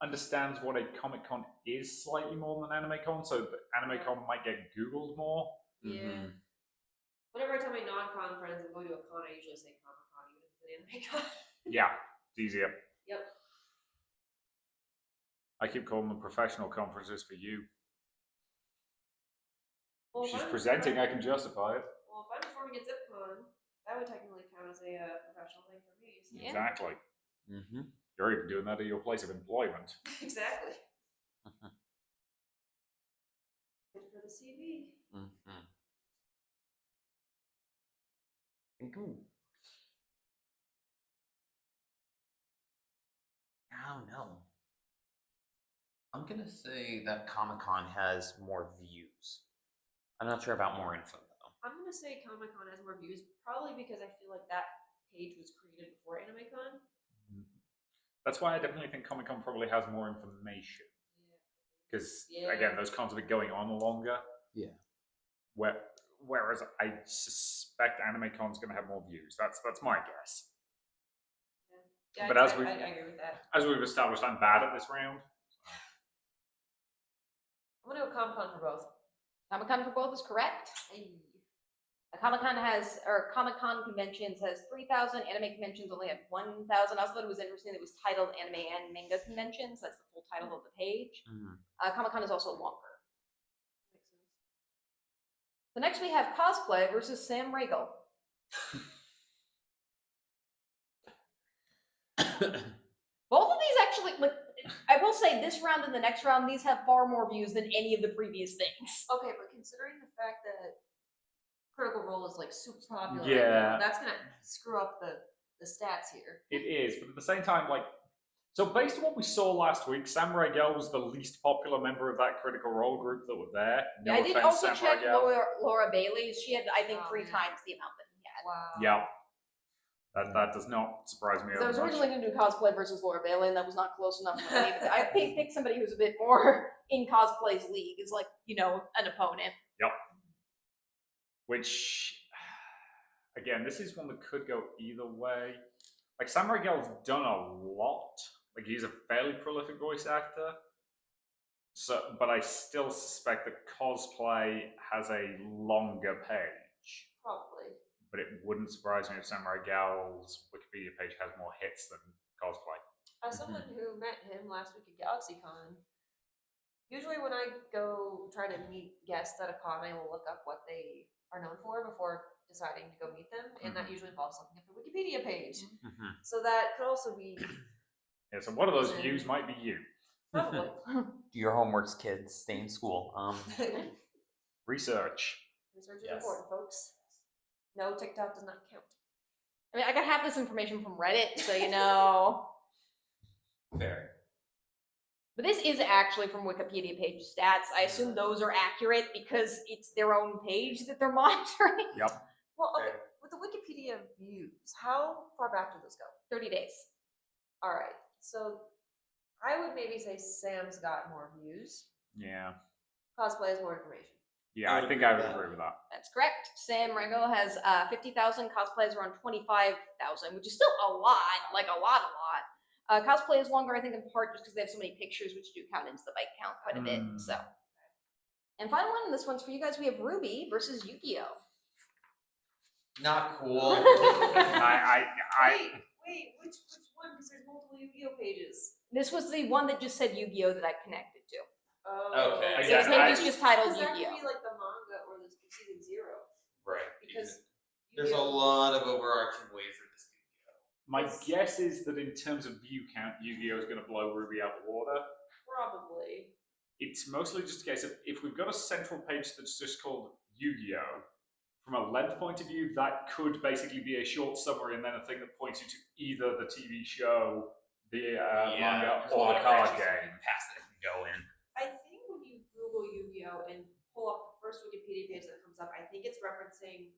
understands what a Comic-Con is slightly more than an Anime-Con, so the Anime-Con might get Googled more. Yeah. Whenever I tell my non-con friends I'm going to a con, I usually say Comic-Con, even if it's an anime con. Yeah, it's easier. Yep. I keep calling them professional conferences for you. Well, She's presenting, I can justify it. Well, if I'm performing at ZipCon, that would technically count as a professional thing for me. So. Yeah. Exactly. You're even doing that at your place of employment. Exactly. Good for the CV. I don't know. I'm gonna say that Comic-Con has more views. I'm not sure about more info though. I'm gonna say Comic-Con has more views, probably because I feel like that page was created before AnimeCon. That's why I definitely think Comic-Con probably has more information. Because, again, those cons have been going on longer. Yeah. Whereas I suspect AnimeCon's going to have more views. That's my guess. Yeah, But I agree with that. as we've established, I'm bad at this round. I'm gonna go Comic-Con for both. Comic-Con for both is correct. Comic-Con conventions has 3,000. Anime conventions only have 1,000. I also thought it was interesting that it was titled Anime and Manga Conventions. That's the full title of the page. Comic-Con is also longer. Makes sense. So next we have cosplay versus Sam Riegel. Both of these actually, I will say this round and the next round, these have far more views than any of the previous things. Okay, but considering the fact that Critical Role is super popular, Yeah. right now, that's gonna screw up the stats here. It is, but at the same time, so based on what we saw last week, Samurai Girl was the least popular member of that Critical Role group that were there. No I did offense, also Samurai check Girl. Laura Bailey's. She had, I think, Oh, 3 man. times the amount that he had. Wow. Yeah. That does not surprise me. So I was much. originally going to do cosplay versus Laura Bailey, and that was not close enough for me. I picked somebody who's a bit more in cosplay's league, is an opponent. Yep. Which, again, this is one that could go either way. Samurai Girl's done a lot. He's a fairly prolific voice actor. So, but I still suspect that cosplay has a longer page. Probably. But it wouldn't surprise me if Samurai Girl's Wikipedia page has more hits than cosplay. As someone who met him last week at GalaxyCon, Usually when I go try to meet guests at a con, I will look up what they are known for before deciding to go meet them, and that usually involves looking up the Wikipedia page. So that could also be Yeah, so one of those views might be you. probably. Do your homeworks, kids. Stay in school. Research. Research is Yes. important, folks. No, TikTok does not count. I mean, I got half this information from Reddit, so you know. Fair. But this is actually from Wikipedia page stats. I assume those are accurate because it's their own page that they're monitoring. Yep. Well, okay, with the Wikipedia views, how far back do those go? 30 days. All right, so I would maybe say Sam's got more views. Yeah. Cosplay has more information. Yeah, I think I would agree with that. That's correct. Sam Rego has 50,000. Cosplay is around 25,000, which is still a lot, like a lot. Cosplay is longer, I think, in part just because they have so many pictures, which do count into the bike count quite a bit. So, and final one, this one's for you guys. We have Ruby versus Yu-Gi-Oh. Not cool. Wait, which one? Because there's multiple Yu-Gi-Oh pages. This was the one that just said Yu-Gi-Oh that I connected to. Oh. Okay. So his page is just titled Because that could Yu-Gi-Oh. be like the manga or the season 0. Right. Because There's a Yu-Gi-Oh! lot of overarching ways for this to go. My guess is that in terms of view count, Yu-Gi-Oh is going to blow Ruby out the water. Probably. It's mostly just a case of if we've got a central page that's just called Yu-Gi-Oh, from a length point of view, that could basically be a short summary and then a thing that points you to either the TV show, the manga, there's a or lot the of card branches game. past that can go in. I think when you Google Yu-Gi-Oh and pull up the first Wikipedia page that comes up, I think it's referencing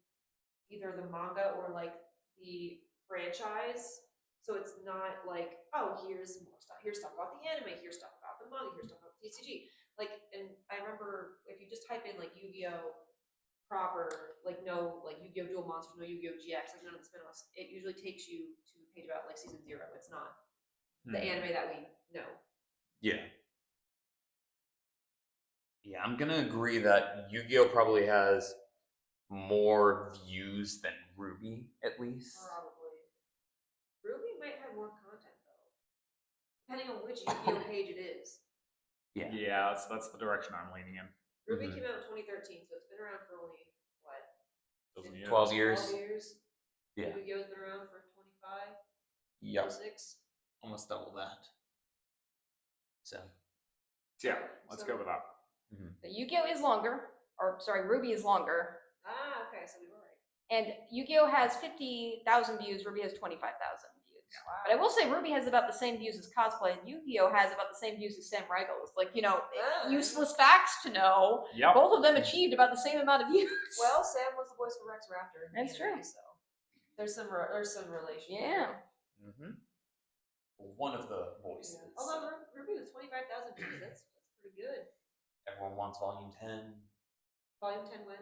either the manga or like the franchise. So it's not like, oh, here's more stuff. Here's stuff about the anime. Here's stuff about the manga. Here's stuff about the TCG. Like, and I remember if you just type in like Yu-Gi-Oh proper, like no, like Yu-Gi-Oh Duel Monsters, no Yu-Gi-Oh GX, like none of the spin-offs, it usually takes you to a page about like season 0. It's not the anime that we know. Yeah. Yeah, I'm gonna agree that Yu-Gi-Oh probably has more views than Ruby, at least. Probably. Ruby might have more content though, depending on which Yu-Gi-Oh page it is. Yeah. Yeah, that's the direction I'm leaning in. Ruby came out in 2013, so it's been around for only what? Doesn't it? 12 years. 12 years. Yeah. Yu-Gi-Oh's been around for 25. Yep. 26. Almost double that. So. Yeah, let's go with that. The Yu-Gi-Oh is longer, or sorry, Ruby is longer. Ah, okay, so we were right. And Yu-Gi-Oh has 50,000 views, Ruby has 25,000 views. Wow. But I will say Ruby has about the same views as Cosplay, and Yu-Gi-Oh has about the same views as Sam Riegel. Like, you know, useless facts to know. Yep. Both of them achieved about the same amount of views. Well, Sam was the voice for Rex Raptor. In the That's true. anime, so there's some relation. Yeah. One of the voices. Yeah. Although Ruby with 25,000 views, that's pretty good. Everyone wants Volume 10. Volume 10 when?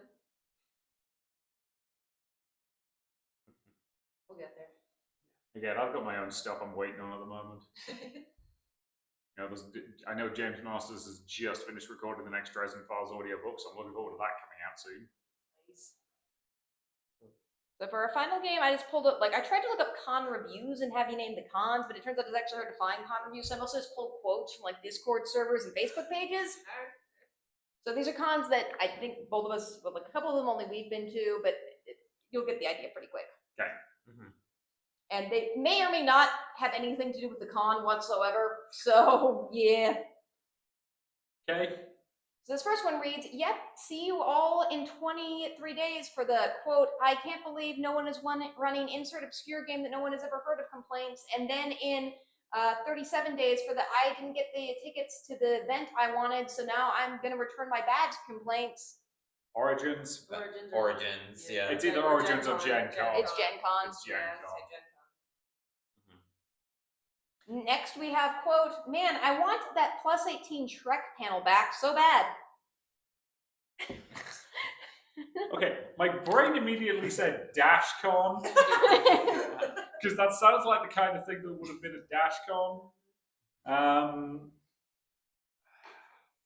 We'll get there. Again, I've got my own stuff I'm waiting on at the moment. You know, I know James Masters has just finished recording the next Dresden Files audiobook, so I'm looking forward to that coming out soon. Nice. So for our final game, I just pulled up, like, I tried to look up con reviews and have you name the cons, but it turns out it's actually hard to find con reviews, so I mostly just pulled quotes from, like, Discord servers and Facebook pages. So these are cons that I think both of us, well, like, a couple of them only we've been to, but you'll get the idea pretty quick. Okay. And they may or may not have anything to do with the con whatsoever, so, yeah. Okay. So this first one reads, yep, see you all in 23 days for the, quote, I can't believe no one is running insert obscure game that no one has ever heard of complaints, and then in 37 days for the I didn't get the tickets to the event I wanted, so now I'm going to return my badge complaints. Origins. Origins, yeah. It's either Origins or Gen Con. It's Gen Con. It's Gen Con. Next we have, quote, man, I want that plus 18 Shrek panel back so bad. Okay, my brain immediately said DashCon, because that sounds like the kind of thing that would have been at DashCon.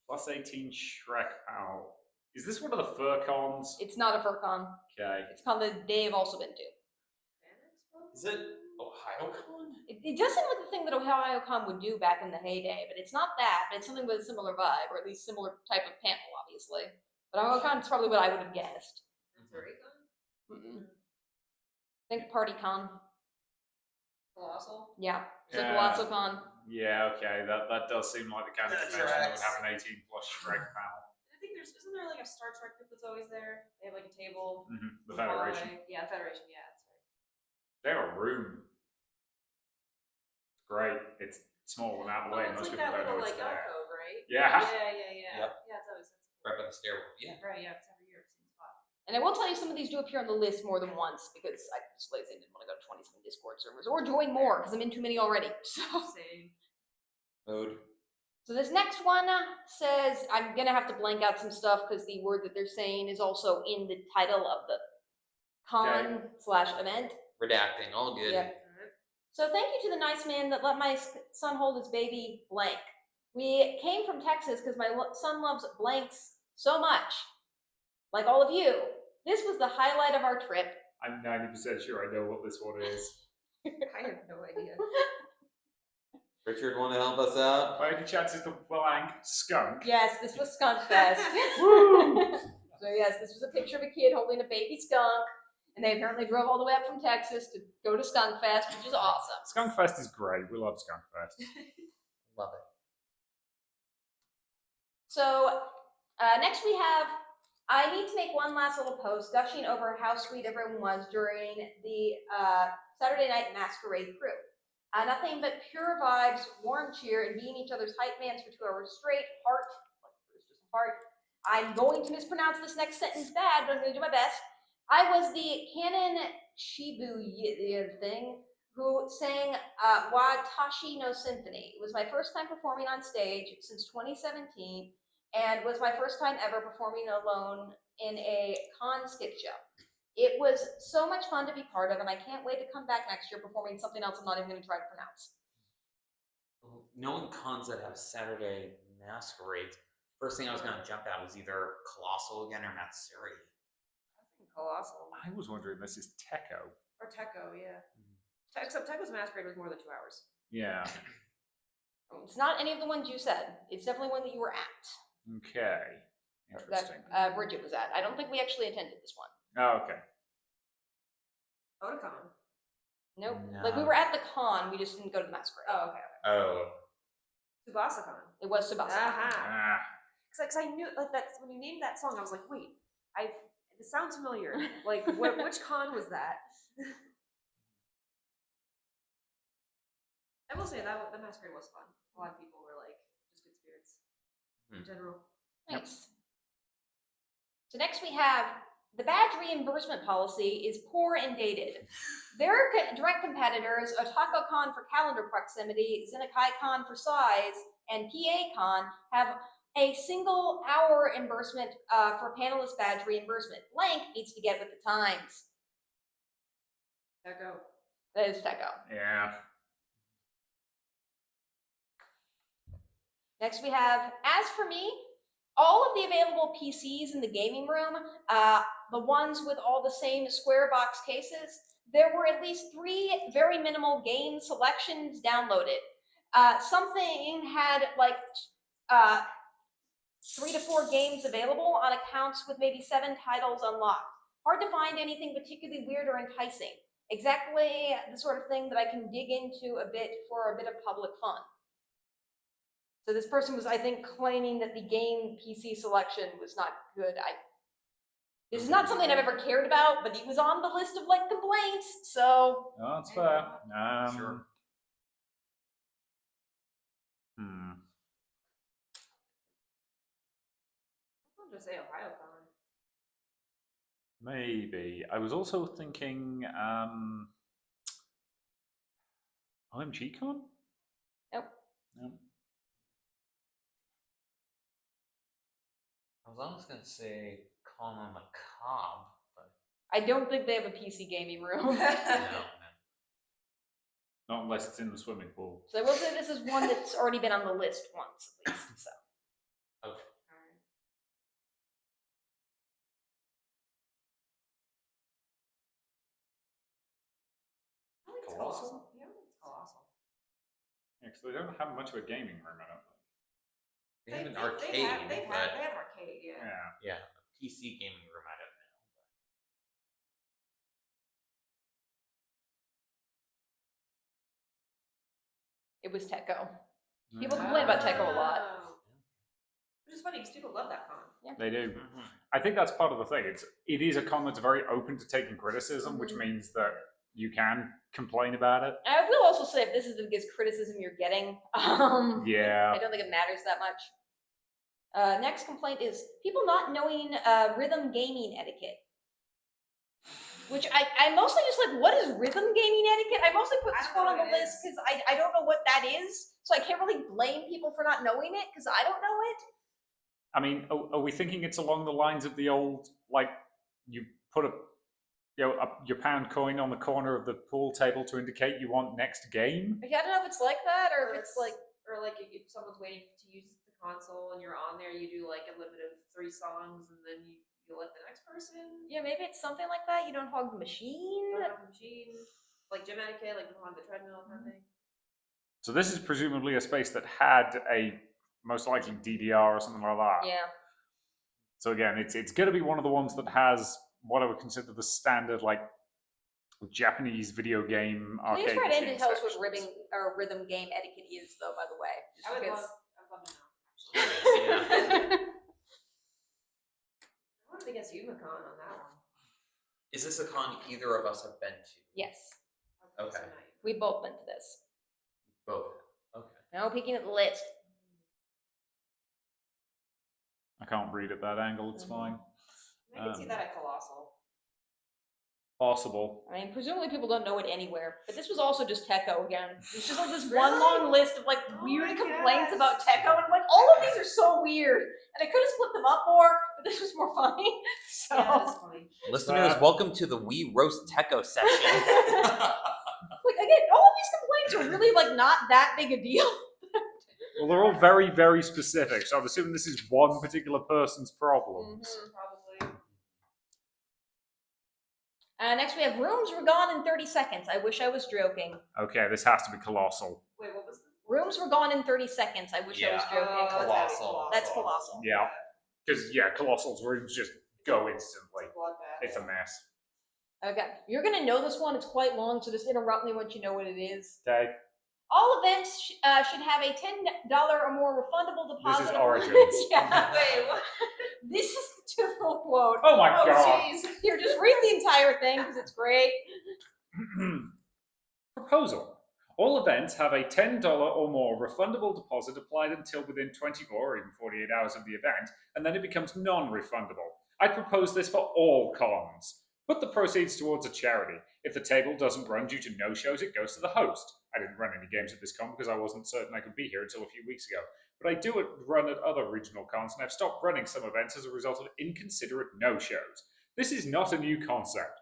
Plus 18 Shrek panel. Is this one of the fur cons? It's not a fur con. Okay. It's a con that they've also been to. Is it OhioCon? It does seem like the thing that OhioCon would do back in the heyday, but it's not that. But it's something with a similar vibe, or at least similar type of panel, obviously. But OhioCon is probably what I would have guessed. Missouri Con? Mm-mm. Think PartyCon. Colossal? Yeah. It's like Yeah. ColossalCon. Yeah, okay, that does seem like the kind of That convention that would tracks. have an 18 plus Shrek panel. I think isn't there like a Star Trek group that's always there? They have like a table. The in the hallway. Federation. Yeah, Federation, yeah, that's right. They have a room. It's great. It's small and out of the way. Oh, it's Most like people that don't know little it's like there. alcove, right? Yeah. Yeah. Yep. Yeah, it's always Right by the stairwell. Yeah. right. Yeah, it's every year, same spot. And I will tell you, some of these do appear on the list more than once because I just lazy and didn't want to go to 27 Discord servers or join more because I'm in too many already. Same. Mode. So this next one says, I'm gonna have to blank out some stuff because the word that they're saying is also in the title of the con/event. Redacting. All good. Yep. So thank you to the nice man that let my son hold his baby blank. We came from Texas because my son loves blanks so much. Like all of you, this was the highlight of our trip. I'm 90% sure I know what this one is. I have no idea. Richard, want to help us out? By any chance is the blank skunk? Yes, this was Skunk Fest. Woo! So yes, this was a picture of a kid holding a baby skunk, and they apparently drove all the way up from Texas to go to Skunk Fest, which is awesome. Skunk Fest is great. We love Skunk Fest. Love it. So next we have, I need to make one last little post gushing over how sweet everyone was during the Saturday Night Masquerade crew. Nothing but pure vibes, warm cheer, and being each other's hype mans for 2 hours straight. Heart, like there's just a heart. I'm going to mispronounce this next sentence bad, but I'm going to do my best. I was the Canon Shibuya thing who sang Watashi no Symphony. It was my first time performing on stage since 2017, and was my first time ever performing alone in a con skit show. It was so much fun to be part of, and I can't wait to come back next year performing something else I'm not even going to try to pronounce. Knowing cons that have Saturday Masquerade, first thing I was going to jump at was either Colossal again or Matsuri. I think Colossal. I was wondering, this is Techo. Or Techo, yeah. Except Techo's Masquerade was more than 2 hours. Yeah. It's not any of the ones you said. It's definitely one that you were at. Okay. Interesting. That Bridget was at. I don't think we actually attended this one. Oh, okay. Otakon. Nope. No. Like we were at the con, we just didn't go to the masquerade. Oh, okay. Oh. Tsubasa-con. It was Tsubasa. Aha. Ah. Because I knew like that when you named that song, I was like, wait, it sounds familiar. Like, which con was that? I will say that the masquerade was fun. A lot of people were like just good spirits in general. Nice. So next we have the badge reimbursement policy is poor and dated. Their direct competitors, OtakuCon for calendar proximity, ZenokaiCon for size, and PACon have a single hour reimbursement for panelist badge reimbursement. Blank needs to get with the times. Techo. That is Techo. Yeah. Next we have, as for me, all of the available PCs in the gaming room, the ones with all the same square box cases, there were at least 3 very minimal game selections downloaded. Something had like 3 to 4 games available on accounts with maybe 7 titles unlocked. Hard to find anything particularly weird or enticing. Exactly the sort of thing that I can dig into a bit for a bit of public fun. So this person was, I think, claiming that the game PC selection was not good. This is not something I've ever cared about, but he was on the list of like complaints, so. Oh, that's fair. Sure. I'll just say OhioCon. Maybe. I was also thinking, OMGCon? Nope. Nope. I was almost going to say Con on the Cob, but I don't think they have a PC gaming room. no. Not unless it's in the swimming pool. So I will say this is one that's already been on the list once, at least. So. Okay. Colossal? Yeah, it's colossal. Yeah, because they don't have much of a gaming room, I don't think. They have an arcade, They but have an arcade, yeah. Yeah. yeah, a PC gaming room, I don't know. It was Techo. People complain about Techo a lot. Oh. Which is funny because people love that con. Yeah. They do. Mhm. I think that's part of the thing. It is a con that's very open to taking criticism, which Mhm. means that you can complain about it. I will also say, if this is the biggest criticism you're getting, Yeah. I don't think it matters that much. Next complaint is people not knowing rhythm gaming etiquette. Which I mostly just like, what is rhythm gaming etiquette? I mostly put this I don't quote know on the what it list is. because I don't know what that is. So I can't really blame people for not knowing it because I don't know it. I mean, are we thinking it's along the lines of the old, like, you put your pound coin on the corner of the pool table to indicate you want next game? I don't know if it's like that or if it's like, or like if someone's waiting to use the console and you're on there, you do like a limit of 3 songs and then you let the next person. yeah, maybe it's something like that. You don't hog the machine. Turn off the machine, like gym etiquette, like on the treadmill kind of thing. So this is presumably a space that had a most likely DDR or something like that. Yeah. So again, it's going to be one of the ones that has what I would consider the standard like Japanese video game arcade Please write in machine to tell us what sections. rhythm game etiquette is, though. By the way, I would because- love to know. Yeah. I wanted to guess Umicon on that one. Is this a con either of us have been to? Yes, Okay. So now you- we both went to this. Both. Okay. No peeking at the list. I can't read at that angle. It's fine. I can see that at Colossal. Possible. I mean, presumably people don't know it anywhere, but this was also just Techo again. It's just like this one long list of like Oh weird my complaints gosh. about Techo, and I'm like, all of these are so weird, and I could have split them up more, but this was more funny. So. Yeah, that's funny. Listeners, welcome to the We Roast Techo session. Like again, all of these complaints are really like not that big a deal. Well, they're all very, very specific, so I'm assuming this is one particular person's problems. Probably. Next we have rooms were gone in 30 seconds. I wish I was joking. Okay, this has to be Colossal. Wait, what was the Rooms were gone in 30 seconds. I wish I was Yeah. joking. Colossal. That's Colossal. Yeah. Because, yeah, Colossal's rooms just go instantly. Bloodbath. It's a mess. Okay, you're gonna know this one. It's quite long, so just interrupt me once you know what it is. Okay. All events should have a $10 or more refundable deposit. This is upon- Origins. Yeah. Wait, what? This is the typical quote. Oh my god. Jeez. Here, just read the entire thing because it's great. Proposal. All events have a $10 or more refundable deposit applied until within 24 or even 48 hours of the event, and then it becomes non-refundable. I propose this for all cons. Put the proceeds towards a charity. If the table doesn't run due to no-shows, it goes to the host. I didn't run any games at this con because I wasn't certain I could be here until a few weeks ago. But I do run at other regional cons, and I've stopped running some events as a result of inconsiderate no-shows. This is not a new concept.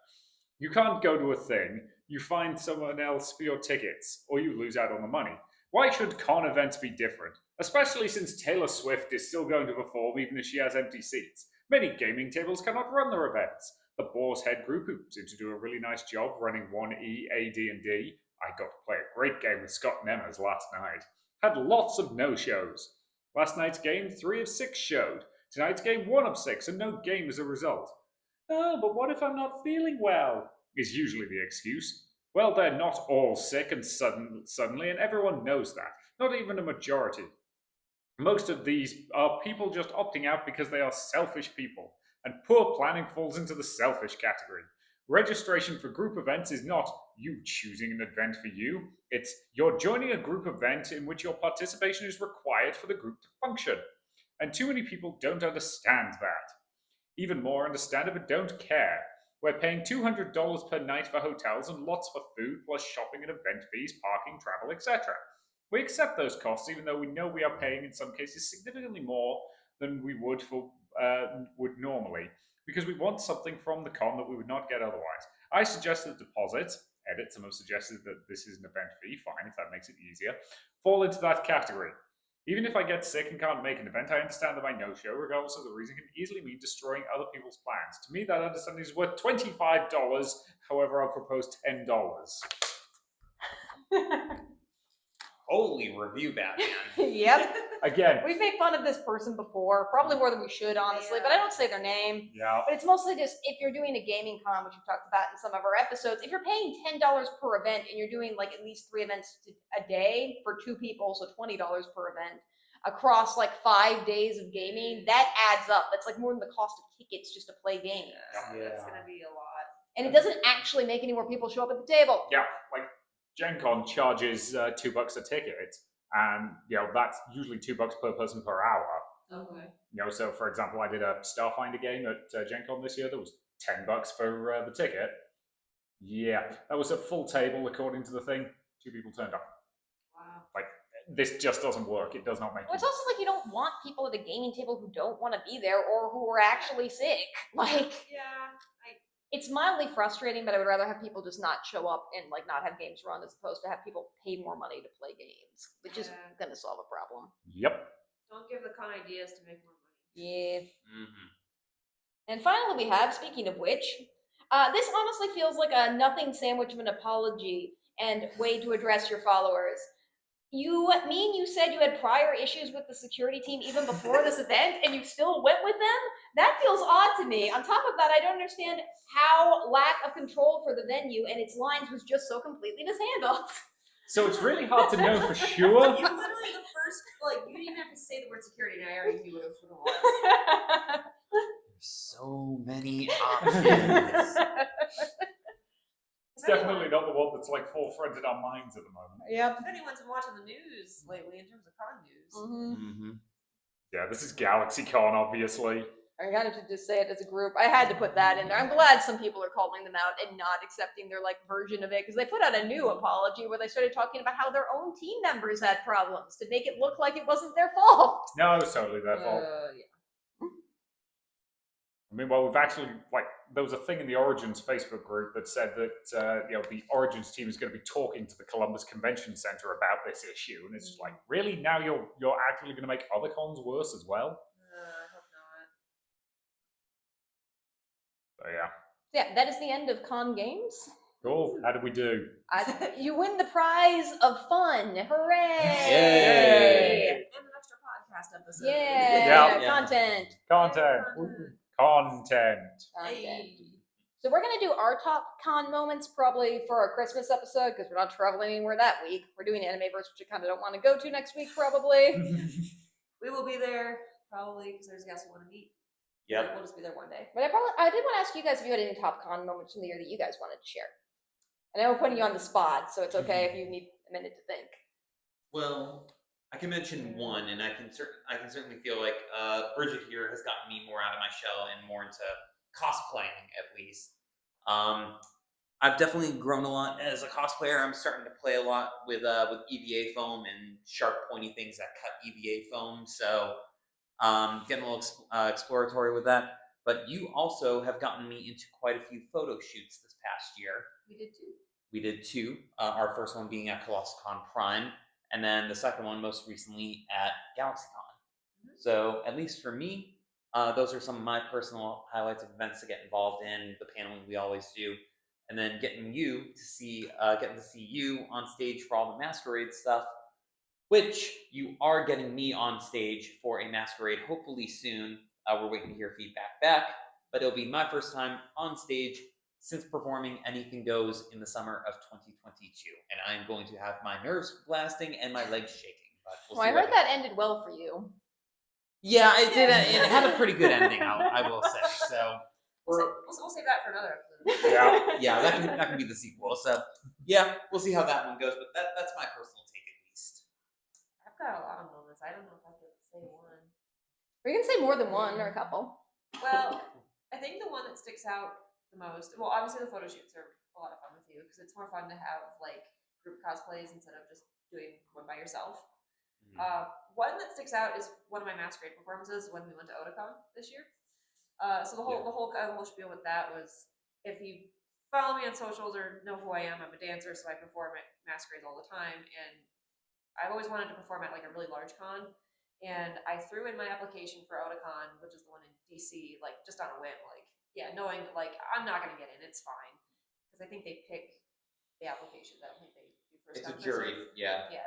You can't go to a thing, you find someone else for your tickets, or you lose out on the money. Why should con events be different? Especially since Taylor Swift is still going to perform even if she has empty seats. Many gaming tables cannot run their events. The Boar's Head group, who seem to do a really nice job running 1E, AD&D, I got to play a great game with Scott Nemers last night, had lots of no-shows. Last night's game, 3 of 6 showed. Tonight's game, 1 of 6, and no game as a result. Oh, but what if I'm not feeling well? Is usually the excuse. Well, they're not all sick and suddenly, and everyone knows that. Not even a majority. Most of these are people just opting out because they are selfish people, and poor planning falls into the selfish category. Registration for group events is not you choosing an event for you, it's you're joining a group event in which your participation is required for the group to function. And too many people don't understand that. Even more understand it but don't care. We're paying $200 per night for hotels and lots for food, plus shopping and event fees, parking, travel, etc. We accept those costs, even though we know we are paying in some cases significantly more than we would normally, because we want something from the con that we would not get otherwise. I suggest that deposits, some have suggested that this is an event fee, fine if that makes it easier, fall into that category. Even if I get sick and can't make an event, I understand that my no-show, regardless of the reason, can easily mean destroying other people's plans. To me, that understanding is worth $25, however, I'll propose $10. Holy review Batman. Yep. Again, We've made fun of this person before, probably more than we should, honestly, but I don't say their name. yeah. But it's mostly just if you're doing a gaming con, which we've talked about in some of our episodes, if you're paying $10 per event and you're doing like at least 3 events a day for 2 people, so $20 per event across like 5 days of gaming, that adds up. That's like more than the cost of tickets just to play games. That's gonna be a lot. And it doesn't actually make any more people show up at the table. Yeah, like Gen Con charges $2 a ticket, and that's usually $2 per person per hour. Okay. So for example, I did a Starfinder game at Gen Con this year. That was $10 for the ticket. Yeah, that was a full table according to the thing. 2 people turned up. Wow. Like, this just doesn't work. It does not make Well, it's also like you don't want people at a gaming table who don't want to be there or who are actually sick. Like, Yeah. it's mildly frustrating, but I would rather have people just not show up and like not have games run as opposed to have people pay more money to play games, which is going to solve a problem. Yep. Don't give the con ideas to make more money. Yeah. Mm-hmm. And finally, we have, speaking of which, this honestly feels like a nothing sandwich of an apology and way to address your followers. You said you had prior issues with the security team even before this event, and you still went with them? That feels odd to me. On top of that, I don't understand how lack of control for the venue and its lines was just so completely mishandled. So it's really hard to know for sure. You literally the first, you didn't even have to say the word security, and I already knew what it was. There's so many options. It's definitely not the one that's like forefront in our minds at the moment. Yep. If anyone's been watching the news lately in terms of con news. Mm-hmm. Yeah, this is GalaxyCon, obviously. I got to just say it as a group. I had to put that in there. I'm glad some people are calling them out and not accepting their version of it, because they put out a new apology where they started talking about how their own team members had problems to make it look like it wasn't their fault. No, it was totally their fault. Yeah. I mean, well, we've actually, there was a thing in the Origins Facebook group that said that, the Origins team is going to be talking to the Columbus Convention Center about this issue. And it's just like, really? Now you're actually going to make other cons worse as well? I hope not. So, yeah. Yeah, that is the end of Conn Games. Cool. How did we do? You win the prize of fun. Hooray! Yay! And an extra podcast episode. Yeah, Yeah. content. Content. Content. Hey. So we're going to do our top con moments probably for our Christmas episode, because we're not traveling anywhere that week. We're doing Animeverse, which I kind of don't want to go to next week, probably. We will be there probably because there's guests who want to meet. Yep. We'll just be there one day. But I did want to ask you guys if you had any top con moments from the year that you guys wanted to share. I know we're putting you on the spot, so it's okay if you need a minute to think. Well, I can mention one, and I can certainly feel like Bridget here has gotten me more out of my shell and more into cosplaying, at least. I've definitely grown a lot as a cosplayer. I'm starting to play a lot with EVA foam and sharp, pointy things that cut EVA foam. So getting a little exploratory with that. But you also have gotten me into quite a few photo shoots this past year. We did two. Our first one being at ColossalCon Prime, and then the second one most recently at GalaxyCon. So at least for me, those are some of my personal highlights of events to get involved in, the paneling we always do, and then getting to see you on stage for all the masquerade stuff, which you are getting me on stage for a masquerade hopefully soon. We're waiting to hear feedback back, but it'll be my first time on stage since performing Anything Goes in the summer of 2022, and I'm going to have my nerves blasting and my legs shaking. But we'll see I heard that ended well for you. Yeah, it did. It had a pretty good ending, I will say. So We'll save that for another episode. yeah, that can be the sequel. So yeah, we'll see how that one goes. But that's my personal take at least. I've got a lot of moments. I don't know if I can say one. Are you gonna say more than one or a couple? Well, I think the one that sticks out the most, well, obviously the photo shoots are a lot of fun with you because it's more fun to have group cosplays instead of just doing one by yourself. One that sticks out is one of my masquerade performances when we went to Otakon this year. So the whole spiel with that was, if you follow me on socials or know who I am, I'm a dancer, so I perform at masquerades all the time, and I've always wanted to perform at a really large con. And I threw in my application for Otakon, which is the one in DC, just on a whim, knowing I'm not gonna get in, it's fine, because I think they pick the applications. I don't think they do first It's a come, first jury, served. yeah. Yeah.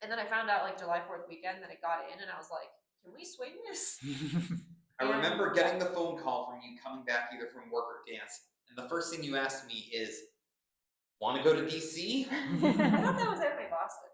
And then I found out like July 4th weekend that it got in, and I was like, can we swing this? I remember getting the phone call from you coming back either from work or dance, and the first thing you asked me is, want to go to DC? I thought that was anime Boston.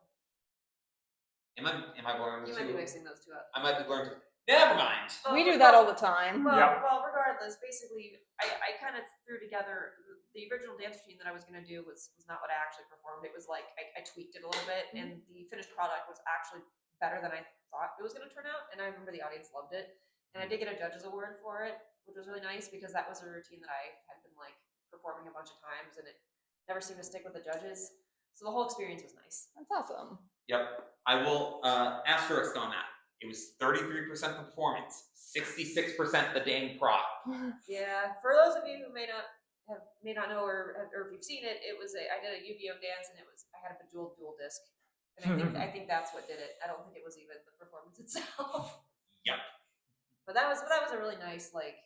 Am I blurring the You two? might be mixing those two up. I might be blurring. Never mind. We do that all the time. Well, Yeah. well, regardless, basically, I kind of threw together the original dance routine that I was going to do was not what I actually performed. It was like I tweaked it a little bit, and the finished product was actually better than I thought it was going to turn out. And I remember the audience loved it, and I did get a judge's award for it, which was really nice because that was a routine that I had been like performing a bunch of times, and it never seemed to stick with the judges. So the whole experience was nice. That's awesome. Yep. I will asterisk on that. It was 33% the performance, 66% the dang prop. Yeah, for those of you who may not know or if you've seen it, I did a Yu-Gi-Oh dance, and I had a bejeweled dual disc, and I think that's what did it. I don't think it was even the performance itself. Yep. But that was a really nice like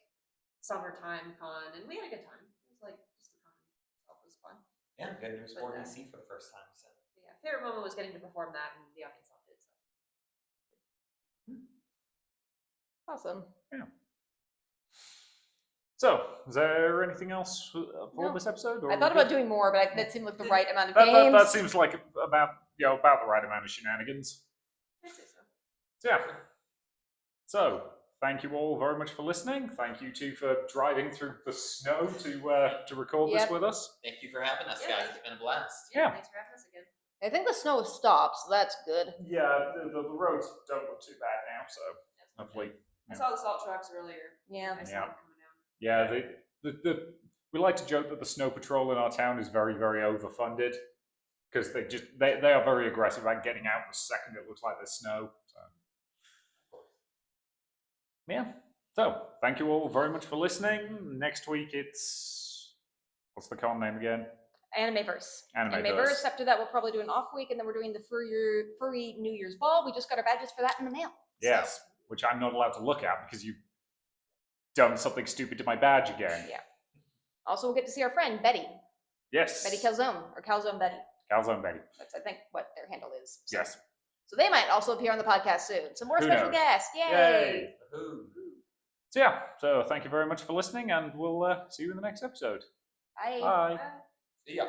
summertime con, and we had a good time. It was like just the con itself was fun. Yeah, good news for But, DC for the first time. So. But yeah, favorite moment was getting to perform that, and the audience loved it. So. Awesome. Yeah. So, is there anything else for No. this episode? Or I thought about doing more, but that seemed like the right amount of that, games. that seems like about the right amount of shenanigans. I'd say so. So, yeah. So, thank you all very much for listening. Thank you too for driving through the snow to record this Yep. with us. Thank you for having us, Yeah. guys. It's been a blast. Yeah. Thanks for having us again. I think the snow has stopped, so that's good. Yeah, the roads don't look too bad now, so hopefully. I saw the salt trucks earlier. Yeah. I saw Yeah. them coming down. Yeah, we like to joke that the snow patrol in our town is very, very overfunded because they are very aggressive at getting out the second it looks like there's snow. So. Yeah. So thank you all very much for listening. Next week what's the con name again? Animeverse. Animeverse. After that, we'll probably do an off week, and then we're doing the furry New Year's ball. We just got our badges for that in the mail. Yes, which I'm not allowed to look at because you've done something stupid to my badge again. Yeah. Also, we'll get to see our friend Betty. Yes. Betty Calzone, or Calzone Betty. Calzone Betty. That's, I think, what their handle is. So. Yes. So they might also appear on the podcast soon. Some more Who special knows? guests. Yay! Yay. Woohoo. So yeah, so thank you very much for listening, and we'll see you in the next episode. Bye. Bye. Bye. See ya.